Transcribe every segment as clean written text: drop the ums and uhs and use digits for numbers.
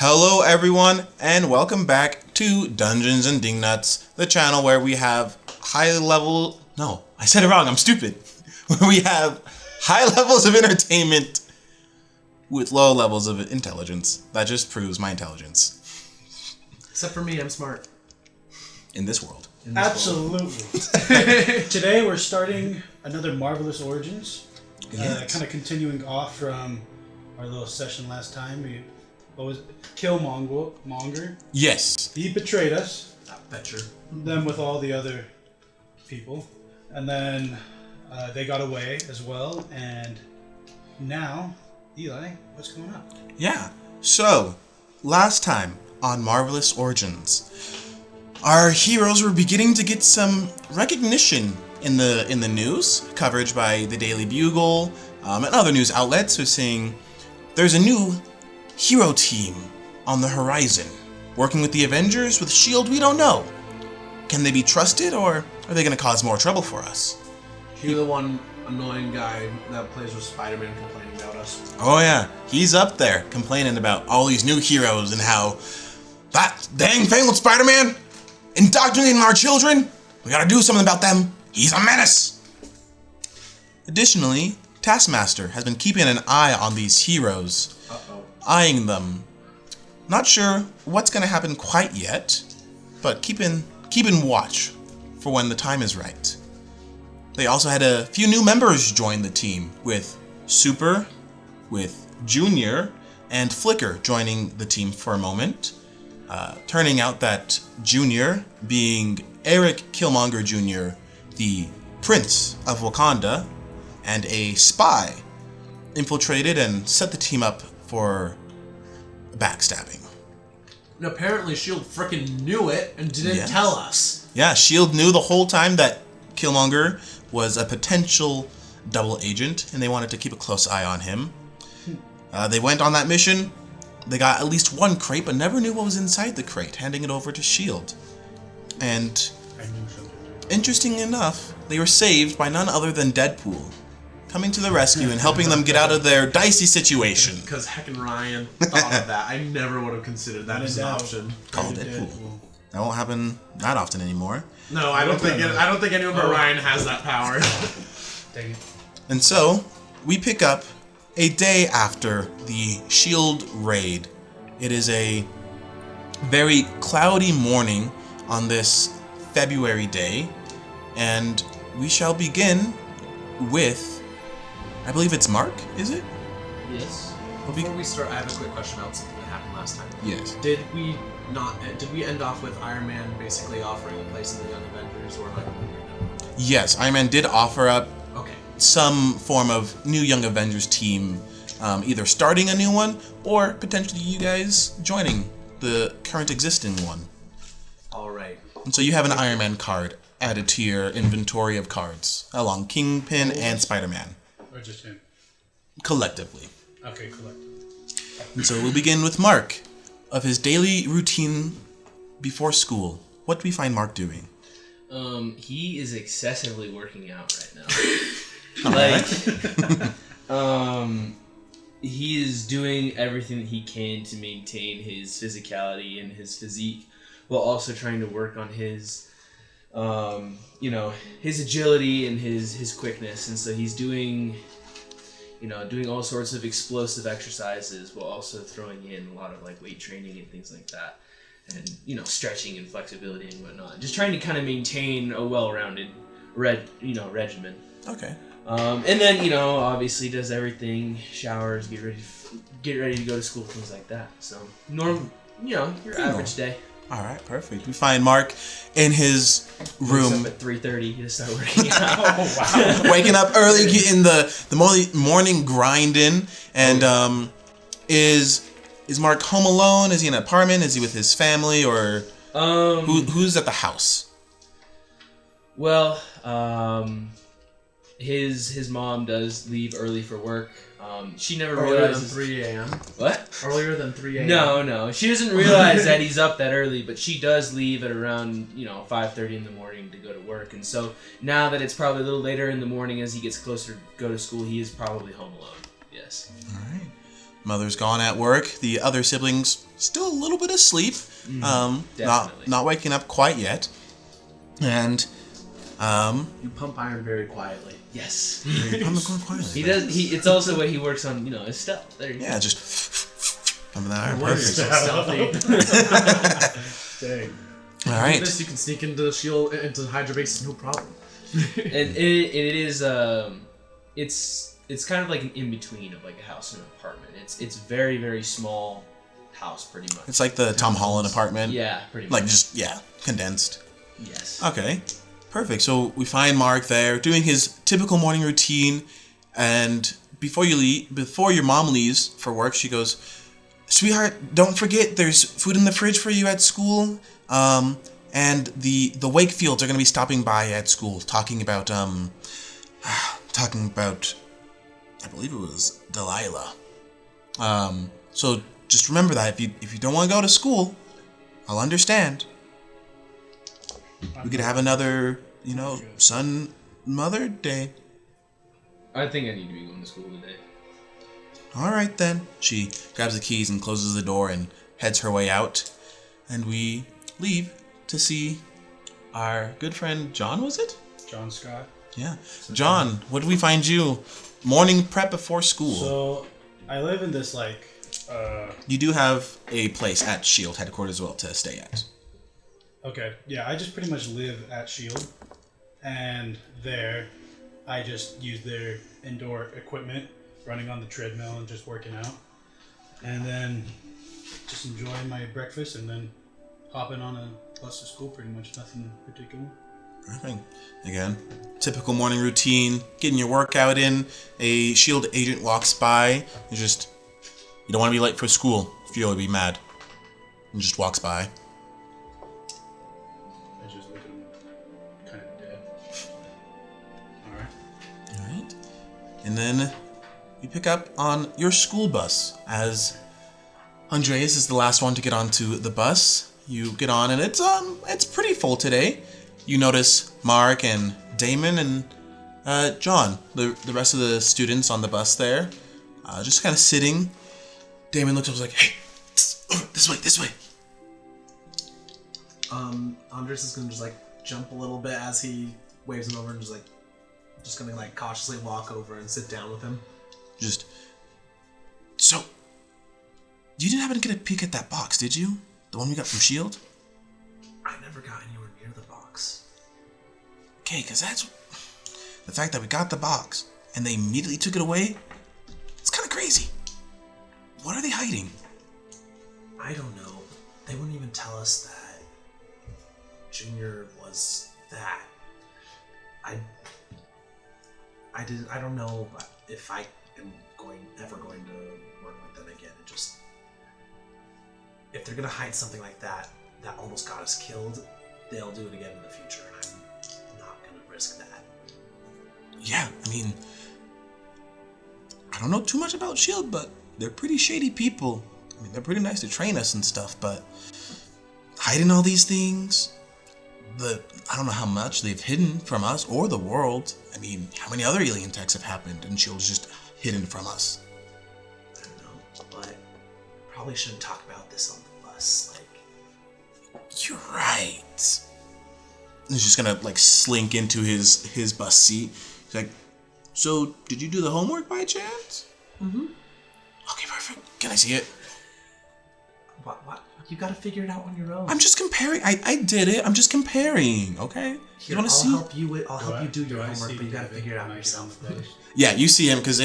Hello everyone, and welcome back to Dungeons and Dingnuts, the channel where we have high level... No, I said it wrong, I'm stupid. Where we have high levels of entertainment with low levels of intelligence. That just proves my intelligence. Except for me, I'm smart. In this world. Absolutely. Today we're starting another Marvelous Origins. Yes. Kind of continuing off from our little session last time. What was it? Kilmonger. Yes. He betrayed us. That betcher. Them with all the other people. And then they got away as well. And now, Eli, what's going on? Yeah. So, last time on Marvelous Origins, our heroes were beginning to get some recognition in the news, coverage by the Daily Bugle and other news outlets were saying there's a new hero team on the horizon. Working with the Avengers, with S.H.I.E.L.D., we don't know. Can they be trusted, or are they going to cause more trouble for us? You're the one annoying guy that plays with Spider-Man complaining about us. Oh yeah, he's up there complaining about all these new heroes and how that dang thing with Spider-Man indoctrinating our children. We gotta do something about them. He's a menace. Additionally, Taskmaster has been keeping an eye on these heroes, eyeing them. Not sure what's gonna happen quite yet, but keeping watch for when the time is right. They also had a few new members join the team, with Super, with Junior, and Flicker joining the team for a moment. Turning out that Junior, being Eric Kilmonger Jr., the Prince of Wakanda, and a spy, infiltrated and set the team up for backstabbing. And apparently S.H.I.E.L.D. frickin' knew it and didn't tell us. Yeah, S.H.I.E.L.D. knew the whole time that Kilmonger was a potential double agent, and they wanted to keep a close eye on him. They went on that mission. They got at least one crate, but never knew what was inside the crate, handing it over to S.H.I.E.L.D. And interesting enough, they were saved by none other than Deadpool, coming to the rescue and helping them get out of their dicey situation. Because heckin' Ryan thought of that. I never would have considered that as an option. Called Deadpool. That won't happen that often anymore. No, I don't think anyone but Ryan has that power. Dang it. And so, we pick up a day after the S.H.I.E.L.D. raid. It is a very cloudy morning on this February day, and we shall begin with, I believe it's Mark, is it? Yes. Before we start, I have a quick question about something that happened last time. Yes. Did we end off with Iron Man basically offering a place in the Young Avengers, or like? Yes, Iron Man did offer up Okay. some form of new Young Avengers team, either starting a new one or potentially you guys joining the current existing one. All right. And so you have an Iron Man card added to your inventory of cards, along Kingpin and Spider-Man, Or just him? collectively. Okay, collect. And so we'll begin with Mark, of his daily routine before school. What do we find Mark doing? He is excessively working out right now. He is doing everything that he can to maintain his physicality and his physique, while also trying to work on his, his agility and his quickness. And so he's doing all sorts of explosive exercises while also throwing in a lot of like weight training and things like that. And, stretching and flexibility and whatnot. Just trying to kind of maintain a well-rounded regimen. Okay. And then, obviously does everything, showers, get ready to go to school, things like that. So, your average day. All right, perfect. We find Mark in his room. Wakes up at 3:30 to start working out. Oh, wow. Waking up early, getting the morning grinding. And is Mark home alone? Is he in an apartment? Is he with his family? Or who's at the house? Well, his mom does leave early for work. She never realizes... Earlier than 3 a.m.? What? Earlier than 3 a.m.? No. She doesn't realize that he's up that early, but she does leave at around, 5:30 in the morning to go to work. And so now that it's probably a little later in the morning as he gets closer to go to school, he is probably home alone. Yes. All right. Mother's gone at work. The other siblings still a little bit asleep. Definitely. Not waking up quite yet. And You pump iron very quietly. Yes. I'm going quietly. He does. It's also what he works on. His stealth. There you go. Yeah, just pumping that iron. Warriors Perfect. so stealthy. Dang. All Do right. this, you can sneak into Shield into Hydra base, no problem. And it is it's kind of like an in between of like a house and an apartment. It's very, very small house, pretty much. It's like the Tom Holland apartment. Yeah, pretty much. Like just condensed. Yes. Okay, perfect. So we find Mark there doing his typical morning routine, and before your mom leaves for work, she goes, "Sweetheart, don't forget there's food in the fridge for you at school. And the Wakefields are gonna be stopping by at school, talking about I believe it was Delilah. So just remember that if you don't want to go to school, I'll understand. We could have another, son-mother day." I think I need to be going to school today. All right then. She grabs the keys and closes the door and heads her way out, and we leave to see our good friend John. Was it? John Scott. Yeah. John, what did we find you? Morning prep before school. So, I live in this, You do have a place at S.H.I.E.L.D. headquarters as well to stay at. Okay, yeah, I just pretty much live at S.H.I.E.L.D. And there, I just use their indoor equipment, running on the treadmill and just working out. And then just enjoying my breakfast and then hopping on a bus to school, pretty much nothing particular. Perfect. Again, typical morning routine, getting your workout in. A S.H.I.E.L.D. agent walks by. You don't want to be late for school. Feel would be mad. And just walks by. I just look at him kind of dead. Alright. Alright. And then you pick up on your school bus as Andreas is the last one to get onto the bus. You get on and it's pretty full today. You notice Mark and Damon and John, the rest of the students on the bus there, just kind of sitting. Damon looks up and was like, "Hey, this way. Andres is gonna just jump a little bit as he waves him over and just gonna cautiously walk over and sit down with him. So, you didn't happen to get a peek at that box, did you? The one we got from S.H.I.E.L.D.? I never got anywhere near the box. Okay, because that's the fact that we got the box and they immediately took it away. It's kind of crazy. What are they hiding? I don't know. They wouldn't even tell us that Junior was that. I don't know if I am ever going to work with them again. If they're gonna hide something like that almost got us killed, they'll do it again in the future, and I'm not gonna risk that. Yeah, I don't know too much about S.H.I.E.L.D., but they're pretty shady people. They're pretty nice to train us and stuff, but hiding all these things, I don't know how much they've hidden from us or the world. How many other alien attacks have happened and S.H.I.E.L.D's just hidden from us? I don't know, but probably shouldn't talk about this on the bus. You're right. He's just gonna slink into his bus seat. He's like, "So, did you do the homework by chance?" Mm-hmm. Okay, perfect. Can I see it? What? You gotta figure it out on your own. I'm just comparing. I did it. I'm just comparing. Okay. Here, You want to see? I'll help you do your homework, but you gotta figure it out yourself. Yeah, you see him because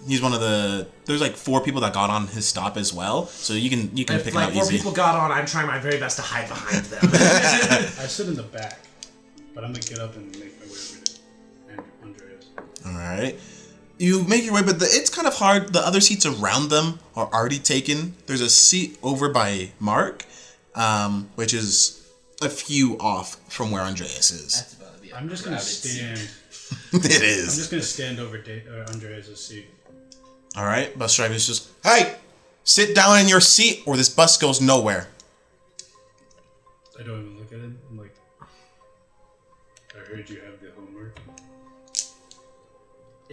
he's one of the. There's 4 people that got on his stop as well, so you can pick him out 4 easy. people got on, I'm trying my very best to hide behind them. I sit in the back, but I'm gonna get up and make my way over to Andreas. All right. You make your way, but it's kind of hard. The other seats around them are already taken. There's a seat over by Mark, which is a few off from where Andreas is. That's about to be a I'm just gonna crowded stand. seat. It is. I'm just gonna stand over Andreas' seat. All right. Bus driver's just, "Hey, sit down in your seat, or this bus goes nowhere." I don't even look at him. I'm like, I heard you have the homework.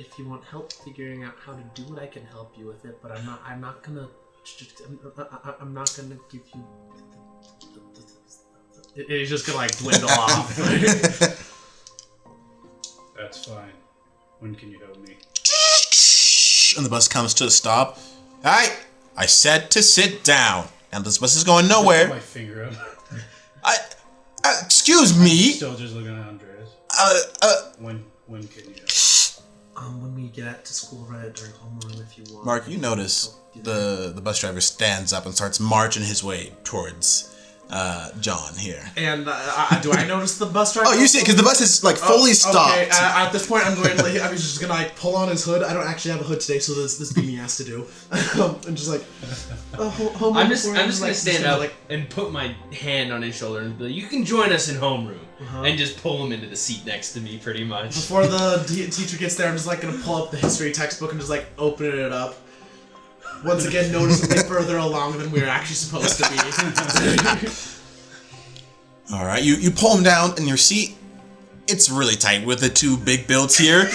if you want help figuring out how to do it, I can help you with it. But I'm not gonna give you. It's just gonna like dwindle off. That's fine. When can you help me? And the bus comes to a stop. Alright, I said to sit down. And this bus is going Put nowhere. my finger up. Excuse me. Still just looking at Andreas. When can you help? When we get to school, right during homeroom, if you want. Mark, you notice the bus driver stands up and starts marching his way towards John here. And do I notice the bus driver? Oh, you see it because the bus is like fully stopped. Okay, at this point, I'm just gonna like pull on his hood. I don't actually have a hood today, so this beanie has to do. And just like, I'm just gonna stand up and put my hand on his shoulder and be like, "You can join us in homeroom," and just pull him into the seat next to me, pretty much. Before the teacher gets there, I'm just like gonna pull up the history textbook and just like open it up. Once again, noticeably further along than we were actually supposed to be. All right, you pull him down in your seat. It's really tight with the two big builds here.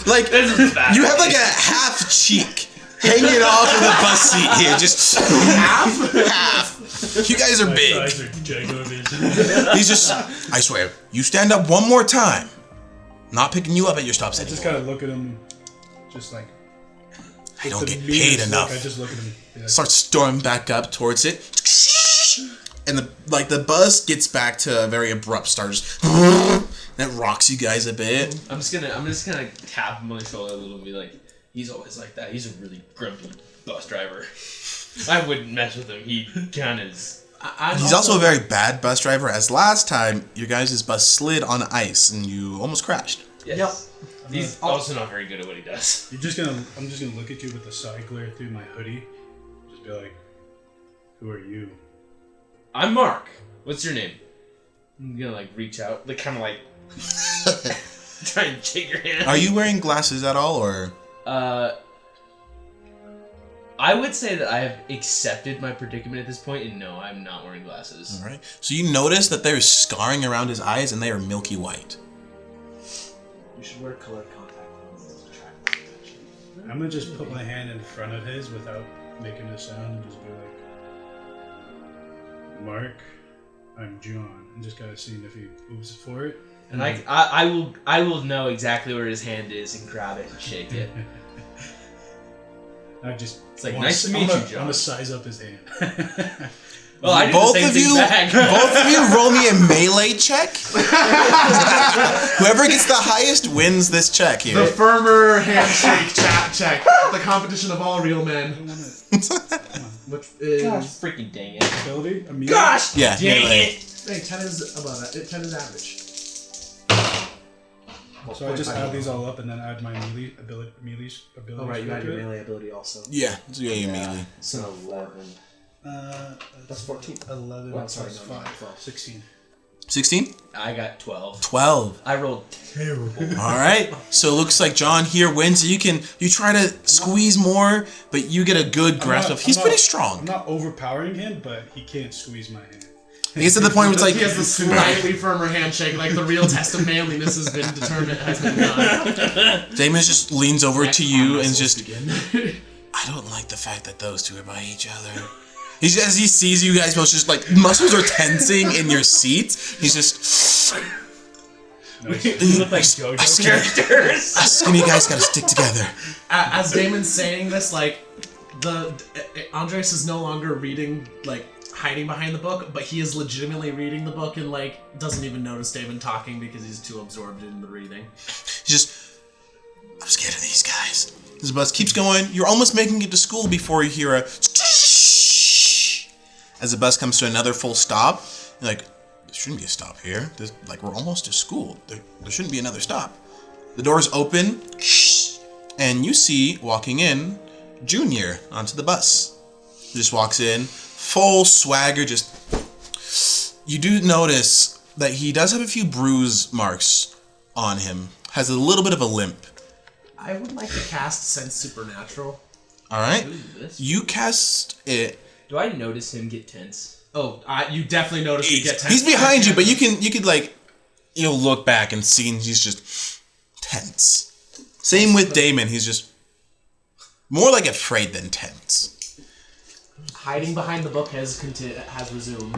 Like you have like a half cheek hanging off of the bus seat here. Just half. You guys are big. Guys are ginormous. He's just. I swear, you stand up one more time. Not picking you up at your stops I anymore. just kind of look at him, just like. I don't the get paid meanest enough. look, I just look at him. Like, Starts storming back up towards it, and the bus gets back to a very abrupt start. Just, that rocks you guys a bit. I'm just gonna tap him on the shoulder a little and be like, "He's always like that. He's a really grumpy bus driver. I wouldn't mess with him. He kind of is." He's also a very bad bus driver. As last time, your guys' bus slid on ice and you almost crashed. Yes. Yep. He's also not very good at what he does. I'm just gonna look at you with a side glare through my hoodie. Just be like, "Who are you?" I'm Mark. What's your name? I'm gonna like reach out, like kind of like try and shake your hand. Are you wearing glasses at all, or? I would say that I have accepted my predicament at this point, and no, I'm not wearing glasses. All right. So you notice that there's scarring around his eyes, and they are milky white. You should wear colored contact lenses to attract attention. I'm gonna just put my hand in front of his without making a sound and just be like, "Mark, I'm John," and just gotta see if he moves for it. And I will know exactly where his hand is and grab it and shake it. It's like, nice to meet you, John. I'm gonna size up his hand. Well, I did both the same of thing you, back. both of you, roll me a melee check. Whoever gets the highest wins this check here. The firmer handshake check. The competition of all real men. Which is... Gosh, freaking dang it. Ability? Gosh, Yeah, dang melee. it. Hey, 10 is above that. 10 is average. So I just add these all up and then add my melee ability. Oh, right, you add your melee ability also. Yeah, so yeah, you melee. It's an 11. That's 14. 11 Oh, sorry, plus no, 5. 12. 16. 16? I got 12. 12. I rolled terrible. All right. So it looks like John here wins. You try to squeeze more, but you get a good grasp of. He's pretty strong. I'm not overpowering him, but he can't squeeze my hand. He gets to the point where it's like he has the slightly firmer handshake, like the real test of manliness has been determined, has been done. Damon just leans over to you and just. Again. I don't like the fact that those two are by each other. As he sees you guys both, just like muscles are tensing in your seats. He's just. You look like JoJo characters. Us skinny guys gotta stick together. As Damon's saying this, like Andres is no longer reading, like hiding behind the book, but he is legitimately reading the book and like doesn't even notice Damon talking because he's too absorbed in the reading. He's just. I'm scared of these guys. This bus keeps going. You're almost making it to school before you hear a. As the bus comes to another full stop, you're like, there shouldn't be a stop here. We're almost to school. There shouldn't be another stop. The doors open, and you see, walking in, Junior onto the bus. He just walks in, full swagger, just... You do notice that he does have a few bruise marks on him. Has a little bit of a limp. I would like to cast Sense Supernatural. Alright? Ooh, this. You cast it... Do I notice him get tense? Oh, you definitely notice you get tense. He's behind you, but you could like, look back and see, and he's just tense. Same with Damon. He's just more like afraid than tense. Hiding behind the book has resumed.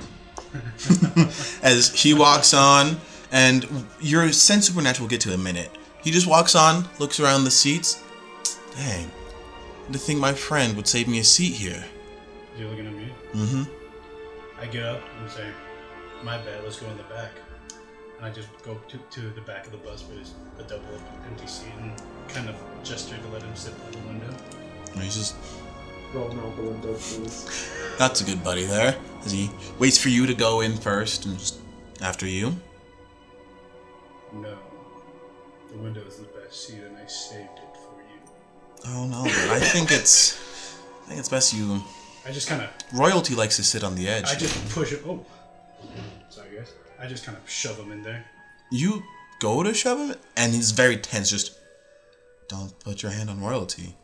As he walks on, and your sense supernatural will get to a minute. He just walks on, looks around the seats. Dang. To think my friend would save me a seat here. Is he looking at me? Mm-hmm. I get up and say, my bad, let's go in the back. And I just go to the back of the bus where there's a double empty seat and kind of gesture to let him sit by the window. And he's just, Rolling out the window, please. that's a good buddy there. As he waits for you to go in first and just after you. No. The window is the best seat and I saved it for you. Oh no, but I think it's best you. I just kind of... Royalty likes to sit on the edge. I just push it... Oh. Sorry, guys. I just kind of shove him in there. You go to shove him, and he's very tense. Just don't put your hand on royalty.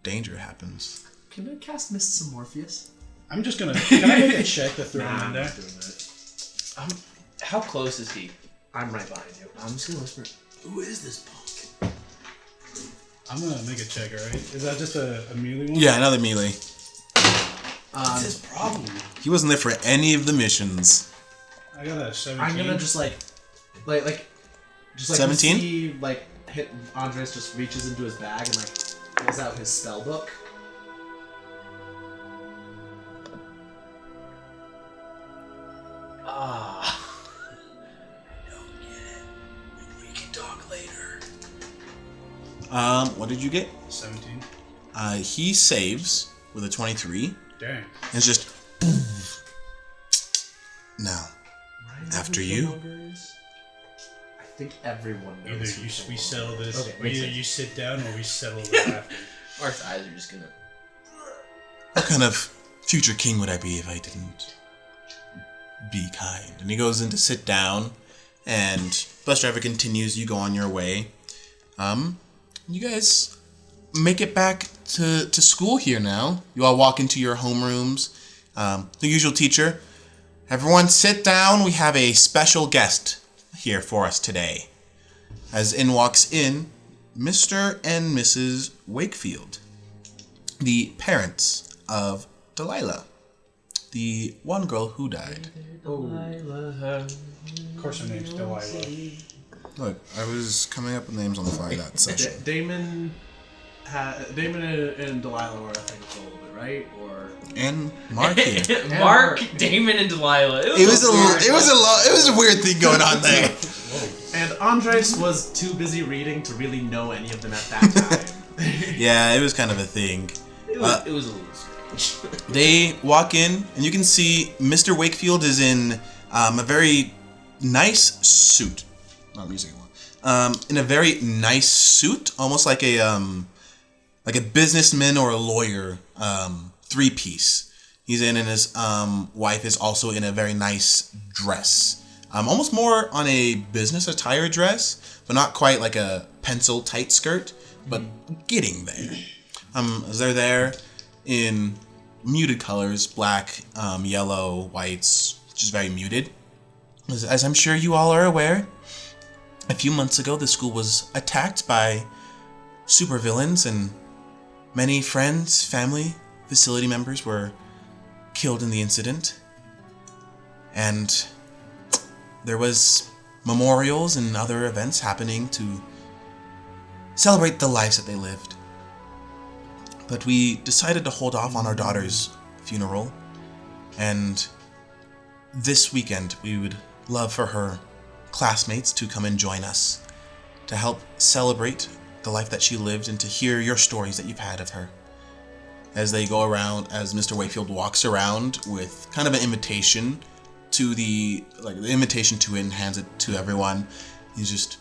Danger happens. Can I cast Mists of Morpheus? I'm just gonna... Can I make a check to throw him in there? How close is he? I'm right behind you. I'm just gonna whisper, who is this punk? I'm gonna make a check, alright? Is that just a melee one? Yeah, another melee. What's his problem? He wasn't there for any of the missions. I got a 17. I'm gonna just like 17? See, like hit Andres just reaches into his bag and like pulls out his spell book. I don't get it. We can talk later. What did you get? 17. He saves with a 23. Dang. And it's just. Now, after you. I think everyone Either knows. we settle this, Okay, or makes either sense. you sit down or we settle it after. Mark's eyes are just gonna... What kind of future king would I be if I didn't be kind? And he goes in to sit down, and bus driver continues. You go on your way. You guys make it back to school here now. You all walk into your homerooms. The usual teacher. Everyone sit down. We have a special guest here for us today. As in walks in Mr. and Mrs. Wakefield, the parents of Delilah, the one girl who died. Of course her name's Delilah. Look, I was coming up with names on the fly that session. Damon and Delilah were a thing for a little bit, right? Or And Mark here. Mark, Damon, and Delilah. It was a weird thing going on there. and Andres was too busy reading to really know any of them at that time. Yeah, it was kind of a thing. It was a little strange. They walk in, and you can see Mr. Wakefield is in a very nice suit. Not music one. In a very nice suit, almost like a businessman or a lawyer, three-piece. He's in, and his wife is also in a very nice dress. Almost more on a business attire dress, but not quite like a pencil tight skirt, but getting there. As they're there in muted colors, black, yellow, whites, just very muted. As I'm sure you all are aware, a few months ago the school was attacked by supervillains, and many friends, family, facility members were killed in the incident. And there was memorials and other events happening to celebrate the lives that they lived. But we decided to hold off on our daughter's funeral, and this weekend we would love for her classmates to come and join us to help celebrate the life that she lived and to hear your stories that you've had of her. As they go around, as Mr. Wakefield walks around with kind of an invitation to the invitation to it and hands it to everyone. He's just,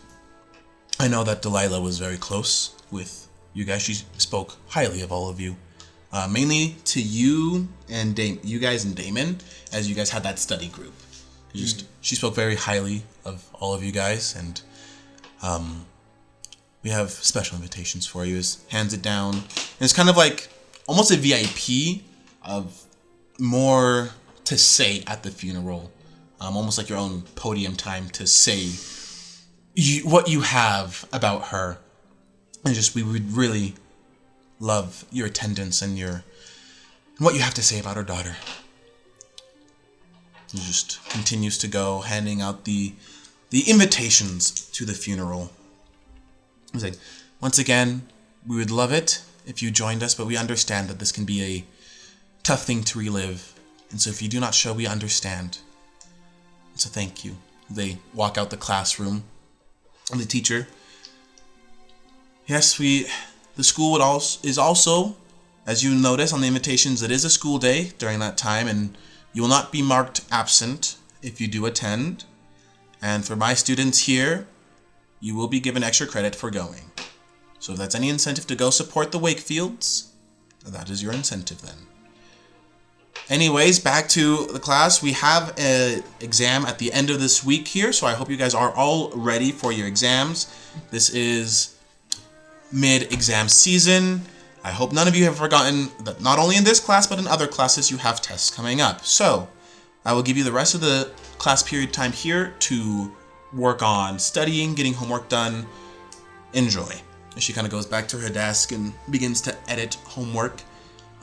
I know that Delilah was very close with you guys. She spoke highly of all of you. Mainly to you and you guys and Damon, as you guys had that study group. She spoke very highly of all of you guys, and we have special invitations for you. As hands it down, and it's kind of like almost a VIP of more to say at the funeral, almost like your own podium time to say what you have about her. And just we would really love your attendance and what you have to say about our daughter. He just continues to go, handing out the invitations to the funeral. He's like, once again, we would love it if you joined us, but we understand that this can be a tough thing to relive. And so if you do not show, we understand. So thank you. They walk out the classroom. And the teacher, yes, the school is also, as you notice on the invitations, it is a school day during that time, and you will not be marked absent if you do attend. And for my students here, you will be given extra credit for going. So if that's any incentive to go support the Wakefields, that is your incentive then. Anyways, back to the class. We have an exam at the end of this week here, so I hope you guys are all ready for your exams. This is mid-exam season. I hope none of you have forgotten that not only in this class, but in other classes, you have tests coming up. So, I will give you the rest of the class period time here to work on studying, getting homework done. Enjoy. And she kind of goes back to her desk and begins to edit homework.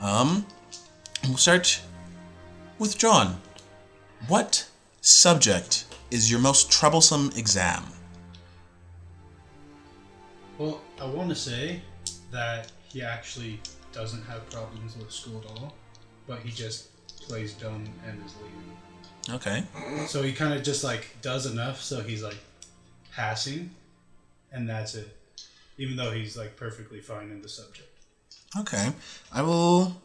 We'll start with John. What subject is your most troublesome exam? Well, I want to say that he actually doesn't have problems with school at all, but he just plays dumb and is leaving. Okay. So he kind of just does enough so he's passing, and that's it. Even though he's perfectly fine in the subject. Okay. I will...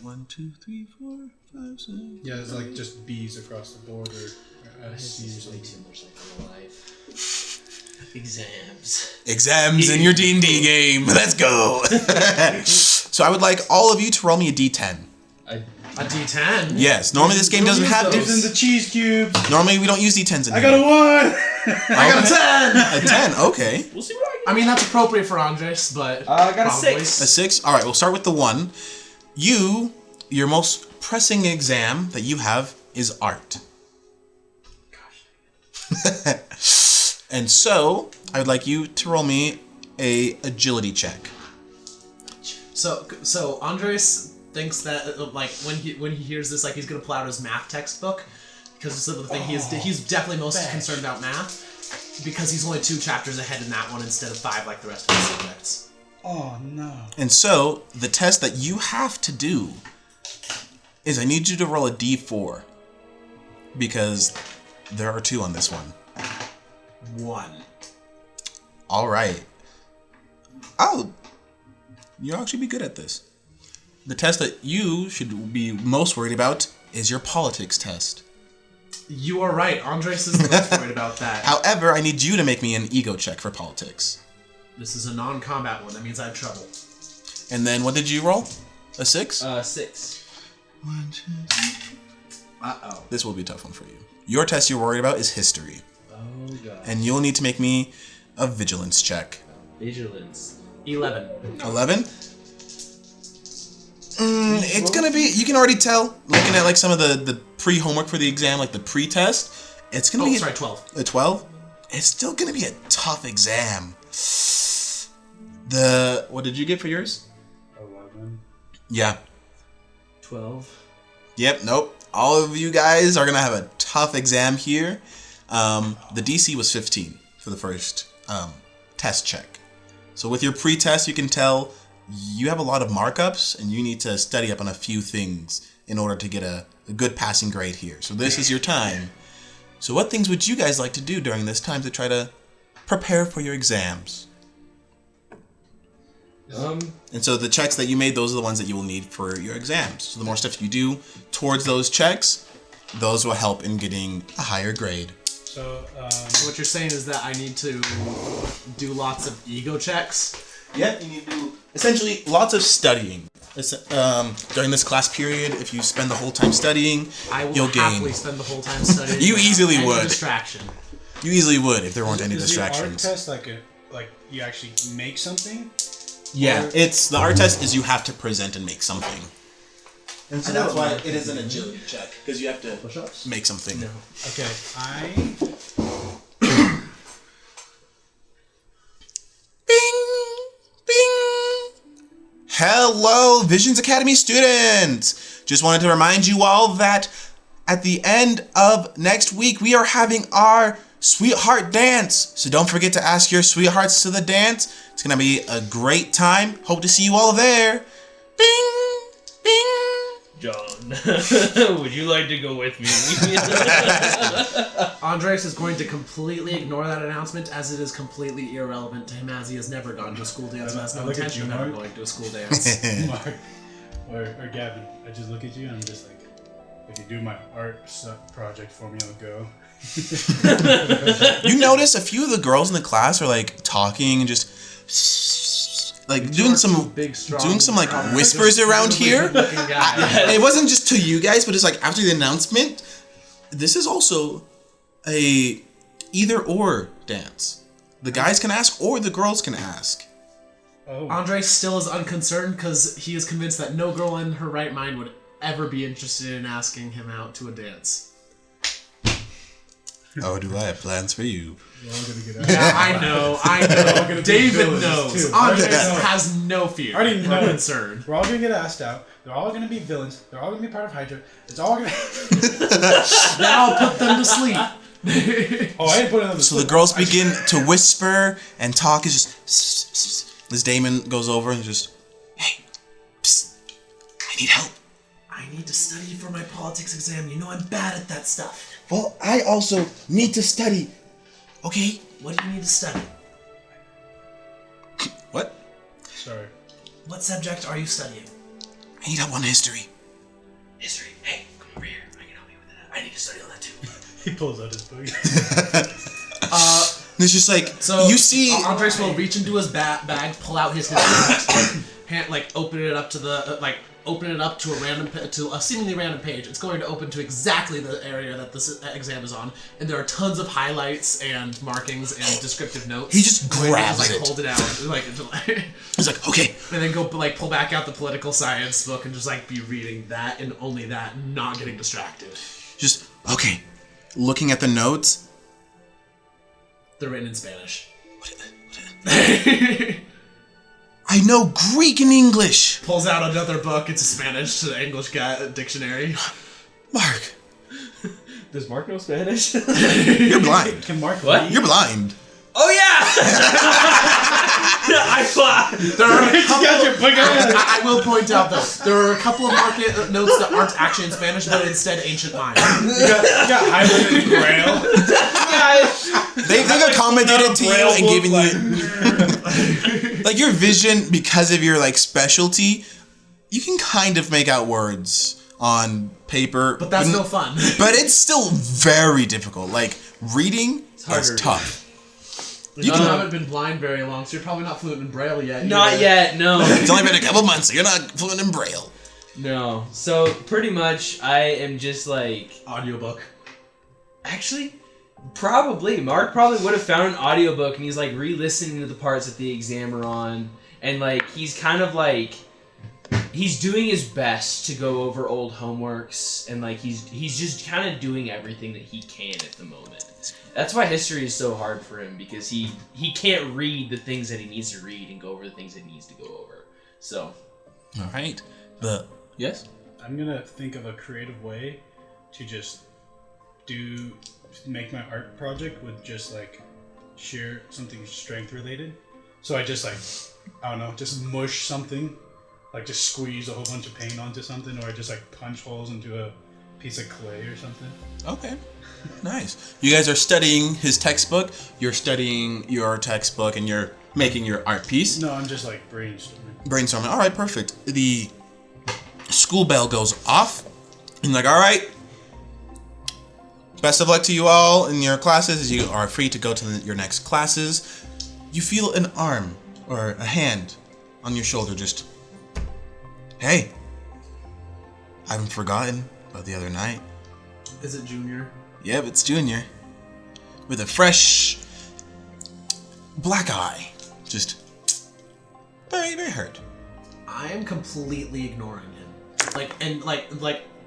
1, 2, 3, 4, 5, 6. Yeah, it's just B's across the board or C's. Way too much like my life. Exams. Exams in your D&D game. Let's go. So I would like all of you to roll me a D10. A D10? Yes. Normally this game doesn't have Gives those. in the cheese cubes. Normally we don't use D10s in I here. got a 1. I got a 10! A 10. Okay. We'll see what I I mean, that's appropriate for Andres, but I got a probably. 6. A 6. All right. We'll start with the 1. Your most pressing exam that you have is art. Gosh. And so I would like you to roll me a agility check. So Andres thinks that when he hears this, he's gonna pull out his math textbook because this is the thing he's definitely most concerned about math because he's only 2 chapters ahead in that one instead of 5 like the rest of the subjects. Oh no. And so the test that you have to do is I need you to roll a D4 because there are 2 on this one. 1. All right. Oh, you'll actually be good at this. The test that you should be most worried about is your politics test. You are right. Andres is the most worried about that. However, I need you to make me an ego check for politics. This is a non-combat one. That means I have trouble. And then what did you roll? A 6? 6. 1, 2, 3. Uh-oh. This will be a tough one for you. Your test you're worried about is history. Oh god. And you'll need to make me a vigilance check. Vigilance. 11. 11? It's gonna be, you can already tell, looking at some of the pre-homework for the exam, the pre-test, it's gonna be 12. A 12? It's still gonna be a tough exam. What did you get for yours? 11. Yeah. 12. Yep, nope. All of you guys are gonna have a tough exam here. The DC was 15 for the first test check. So with your pre-test, you can tell you have a lot of markups and you need to study up on a few things in order to get a good passing grade here. So this is your time. So what things would you guys like to do during this time to try to prepare for your exams? And so the checks that you made, those are the ones that you will need for your exams. So the more stuff you do towards those checks, those will help in getting a higher grade. So, So what you're saying is that I need to do lots of ego checks? Yep, you need to do essentially lots of studying. During this class period, if you spend the whole time studying, I will you'll happily gain. spend the whole time studying. You without easily any would. Distraction. You easily would if there weren't any is distractions. the art test like you actually make something? Yeah, Or- it's the art test is you have to present and make something. And so that's why it is an agility check, because you have to Push-ups? make something. No. Okay, Hello, Visions Academy students! Just wanted to remind you all that at the end of next week, we are having our sweetheart dance. So don't forget to ask your sweethearts to the dance. It's gonna be a great time. Hope to see you all there. Bing! Bing! John, would you like to go with me? Andres is going to completely ignore that announcement as it is completely irrelevant to him, as he has never gone to a school dance and has no intention of ever going to a school dance. Mark, or Gavin, I just look at you and I'm just like, if you do my art project for me, I'll go. You notice a few of the girls in the class are like talking and just like doing some like whispers around here. It wasn't just to you guys, but it's like after the announcement, this is also a either or dance. The guys can ask or the girls can ask. Oh. Andres still is unconcerned because he is convinced that no girl in her right mind would ever be interested in asking him out to a dance. Oh, do I have plans for you? We're all gonna get out. Yeah, I know. David knows. Too. Andres has no fear. I already know. Concern. We're all gonna get asked out. They're all gonna be villains. They're all gonna be part of Hydra. It's all gonna. Then I'll put them to sleep. Oh, I didn't put it on the. So the girls begin to whisper and talk. Is just as Damon goes over and just, hey, psst, I need help. I need to study for my politics exam. You know I'm bad at that stuff. Well, I also need to study. Okay. What do you need to study? What? Sorry. What subject are you studying? I need help on history. History. Hey, come over here. I can help you with that. I need to study all that too. He pulls out his book. And it's just like, So you see... Andres will reach into his bag, pull out his history, hand, open it up to the open it up to a seemingly random page. It's going to open to exactly the area that this exam is on, and there are tons of highlights and markings and descriptive notes. He just grabs it. Hold it out, He's like, okay. and then go pull back out the political science book and just be reading that and only that, not getting distracted. Just, okay. Looking at the notes. They're written in Spanish. I know Greek and English. Pulls out another book. It's a Spanish to English dictionary. Mark. Does Mark know Spanish? You're blind. Can Mark What? read? You're blind. Oh yeah! I thought. There are a couple, Got I will point out though, there are a couple of market notes that aren't actually in Spanish, but instead ancient Mayan. You got Highland and Grail. They've accommodated to you and given you like your vision because of your specialty. You can kind of make out words on paper, But that's no fun. But it's still very difficult. Reading is tough. You haven't been blind very long, so you're probably not fluent in Braille yet. Not yet, no. It's only been a couple months, so you're not fluent in Braille. No. So pretty much, I am just Audiobook. Actually, probably. Mark probably would have found an audiobook and he's re-listening to the parts that the exam are on. And he's kind of he's doing his best to go over old homeworks and he's just kind of doing everything that he can at the moment. That's why history is so hard for him, because he can't read the things that he needs to read and go over the things that he needs to go over. So. Alright. Yes? I'm gonna think of a creative way to just make my art project with just sheer something strength related. So I just I don't know, just mush something, just squeeze a whole bunch of paint onto something, or I just punch holes into a piece of clay or something. Okay. Nice. You guys are studying his textbook, you're studying your textbook, and you're making your art piece. No, I'm just brainstorming. Brainstorming. Alright, perfect. The school bell goes off, and alright, best of luck to you all in your classes as you are free to go to your next classes. You feel an arm or a hand on your shoulder just, hey, I haven't forgotten about the other night. Is it Junior? Yep, it's Junior. With a fresh black eye. Just very, very hurt. I am completely ignoring him.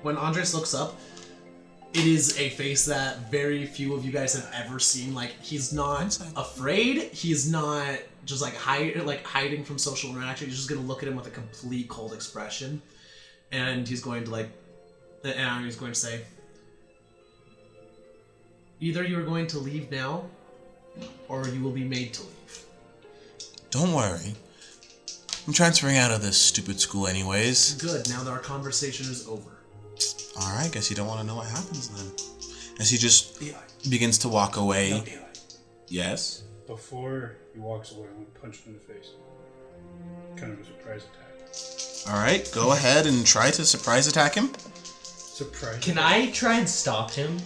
When Andres looks up, It is a face that very few of you guys have ever seen. Like, he's not afraid. He's not just like hiding from social interaction. You're just gonna look at him with a complete cold expression, and he's going to say, either you are going to leave now, or you will be made to leave. Don't worry. I'm transferring out of this stupid school anyways. Good. Now that our conversation is over. Alright, guess you don't want to know what happens then. As he just begins to walk away. No, Eli. Yes? Before he walks away, I'm going to punch him in the face. Kind of a surprise attack. Alright, go ahead and try to surprise attack him. Surprise. Can I try and stop him?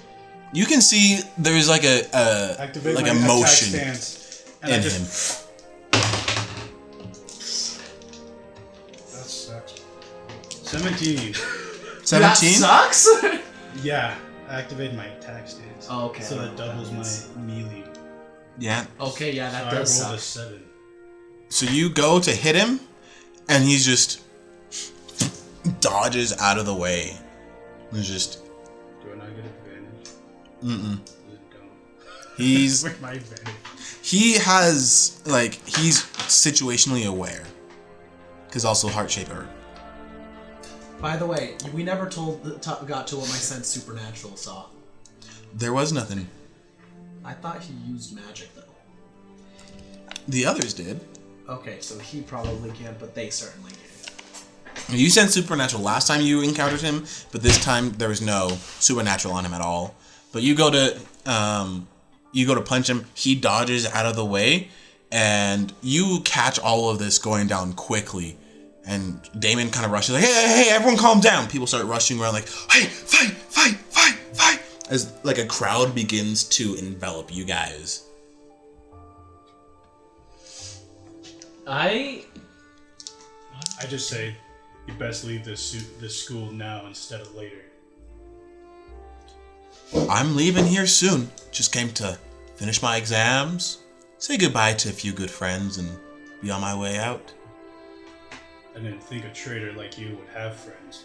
You can see there's like Activate like my a motion attack stance, and in I him. just... That sucks. 17. 17? That sucks. Yeah, I activated my attack stance. Oh, okay. So that doubles my melee. Yeah. Okay, yeah, that So does I rolled suck. a 7. So you go to hit him, and he's just dodges out of the way. He's just... Do I not get advantage? Mm-mm. Is it dumb? He's... Where's my advantage? He has, like, he's situationally aware. Because also heart shaper. By the way, we never got to what my sense supernatural saw. There was nothing. I thought he used magic though. The others did. Okay, so he probably can't, but they certainly can. You sensed supernatural last time you encountered him, but this time there was no supernatural on him at all. But you go to punch him, he dodges out of the way, and you catch all of this going down quickly. And Damon kind of rushes like, hey, everyone calm down. People start rushing around like, hey, fight. As like a crowd begins to envelop you guys. I just say, you best leave this school now instead of later. I'm leaving here soon. Just came to finish my exams, say goodbye to a few good friends, and be on my way out. I didn't think a traitor like you would have friends.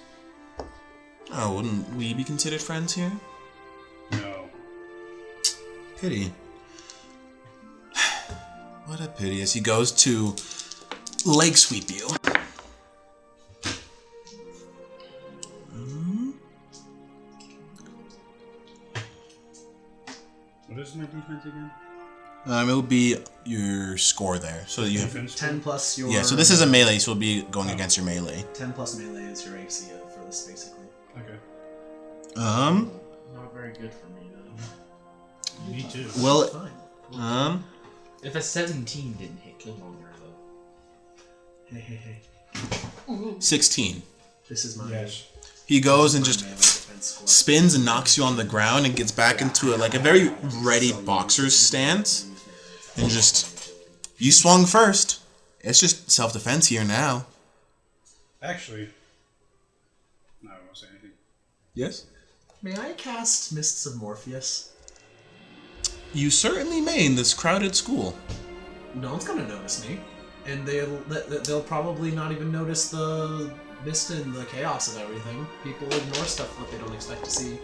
Oh, wouldn't we be considered friends here? No. Pity. What a pity. As he goes to leg sweep you. What is my defense again? It'll be your score there. So you have Defense? 10 plus your... yeah. So this is a melee, so it'll be going against your melee. 10 plus melee is your AC for this, basically. Okay. not very good for me though. Me too. Well, Fine. If a 17 didn't hit Kilmonger though. Hey. 16. This is my... Yes. He goes and my just melee defense score. spins and knocks you on the ground and gets back into a very ready boxer's stance. And just, you swung first. It's just self-defense here now. Actually, no, I won't say anything. Yes? May I cast Mists of Morpheus? You certainly may in this crowded school. No one's gonna notice me. And they'll probably not even notice the mist and the chaos of everything. People ignore stuff that they don't expect to see.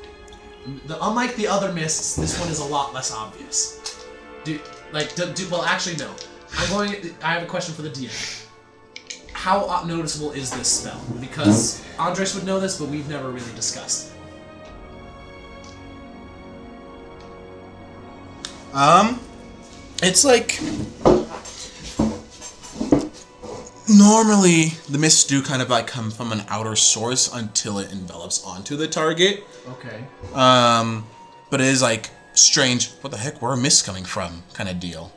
Unlike the other mists, this one is a lot less obvious. Well, actually, no. I have a question for the DM. How noticeable is this spell? Because Andres would know this, but we've never really discussed it. It's like... Normally, the mists do kind of like come from an outer source until it envelops onto the target. Okay. But it is like strange, what the heck, where are mists coming from kind of deal.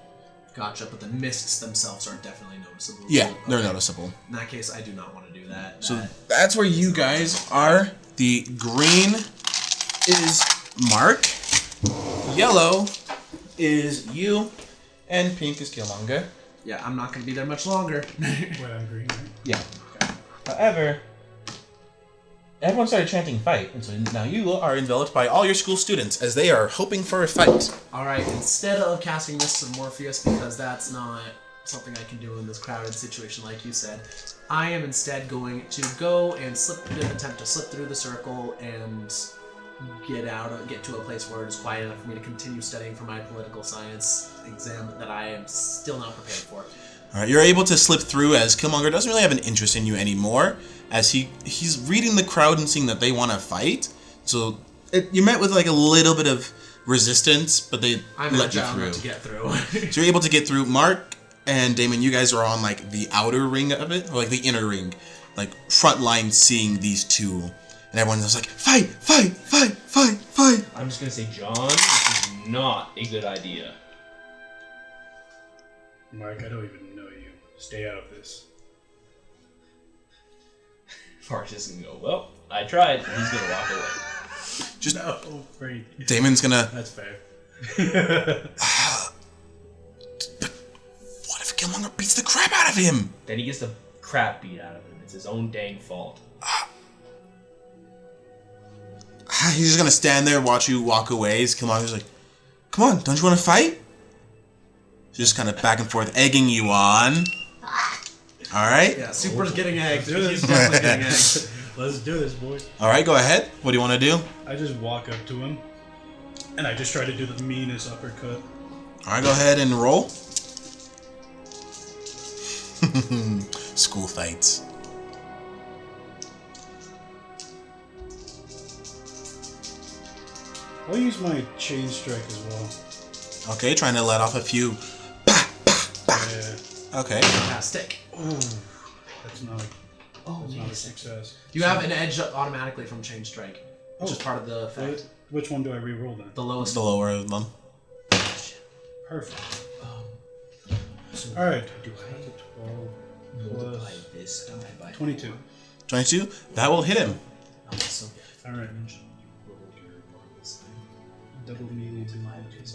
Gotcha, but the mists themselves are definitely noticeable. Yeah, they're Okay. noticeable. In that case, I do not want to do that. So that's where you guys are. The green is Mark, yellow is you, and pink is Kilmonger. Yeah, I'm not going to be there much longer. Wait, I'm green, right? Yeah. However, everyone started chanting fight, and so now you are enveloped by all your school students as they are hoping for a fight. Alright, instead of casting Mists of Morpheus, because that's not something I can do in this crowded situation like you said, I am instead going to go and attempt to slip through the circle and get to a place where it's quiet enough for me to continue studying for my political science exam that I am still not prepared for. All right, you're able to slip through as Kilmonger doesn't really have an interest in you anymore, as he's reading the crowd and seeing that they want to fight. So you met with like a little bit of resistance, but they let you through. To get through. So you're able to get through. Mark and Damon, you guys are on like the outer ring of it, or like the inner ring, like front line seeing these two, and everyone's just like, fight, fight, fight, fight, fight. I'm just gonna say, John, this is not a good idea. Mark, I don't even know you. Stay out of this. Mark's just gonna go, well, I tried. And he's gonna walk away. Just No, Brady. Damon's gonna. That's fair. What if Kilmonger beats the crap out of him? Then he gets the crap beat out of him. It's his own dang fault. He's just gonna stand there, watch you walk away. Kilmonger's like, come on, don't you want to fight? Just kind of back and forth, egging you on. All right. Yeah, Super's getting egged. Let's do He's this. definitely getting egged. Let's do this, boys. All right, go ahead. What do you want to do? I just walk up to him, and I just try to do the meanest uppercut. All right, go ahead and roll. School fights. I'll use my chain strike as well. Okay, trying to let off a few. Yeah. Okay. Fantastic. That's not. That's not a success. You have an edge automatically from Chain Strike, which is part of the effect. Which one do I re-roll then? The lowest. The lower of them. Perfect. So All right. do I multiply this die by 22. 22. That will hit him. Oh, so All right. Double melee damage.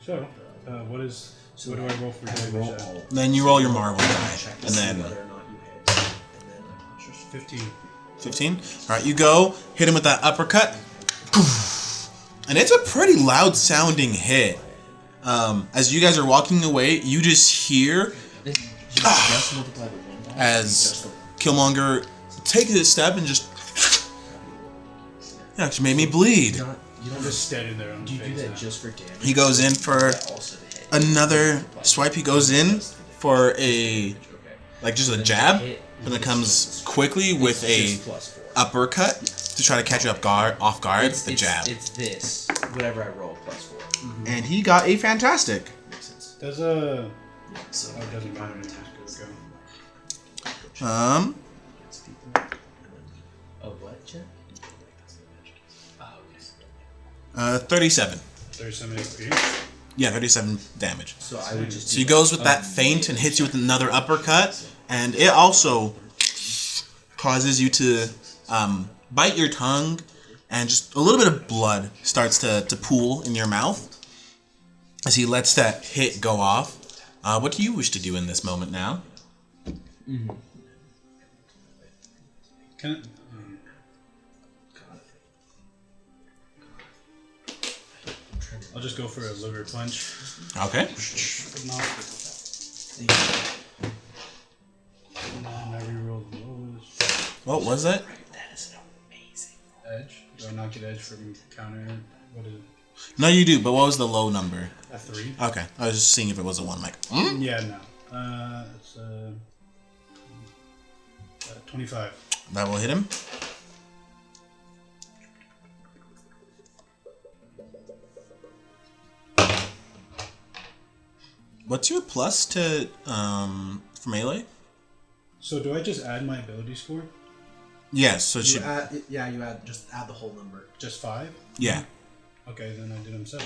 So, what is? What do I roll for damage? At? Then you roll your marble die, and then whether or not you hit. And then I'm not sure. 15. 15. All right, you go hit him with that uppercut, and it's a pretty loud sounding hit. As you guys are walking away, you just hear then you just multiply the one die. as Kilmonger takes a step and just it actually made me bleed. You I'm don't just standing there on the do you do face that now. just for damage? He goes in for Also to hit. another swipe. He goes in for a Okay. like just a jab, and it comes quickly with a Just +4. uppercut to try to catch you off guard. The jab, It's this. Whatever I roll +4. and he got a fantastic. Makes sense. Does a... So Oh, it doesn't matter. Just go. Oh, what, Jen? Oh, okay. 37. 37 HP. Yeah, 37 damage. So I would just. So he goes with that feint and hits you with another uppercut, and it also causes you to bite your tongue, and just a little bit of blood starts to pool in your mouth as he lets that hit go off. What do you wish to do in this moment now? Can it... I'll just go for a liver punch. Okay. No. And I reroll the lowest. What was that? That is an amazing. Edge. Do I not get edge from counter? What is it? No, you do, but what was the low number? A 3? Okay, I was just seeing if it was a 1. Like, Yeah, no. It's 25. that will hit him. What's your plus to for melee? So do I just add my ability score? Yes, so it you should. add, you just add the whole number. Just 5? Yeah. Okay, then I did him 7.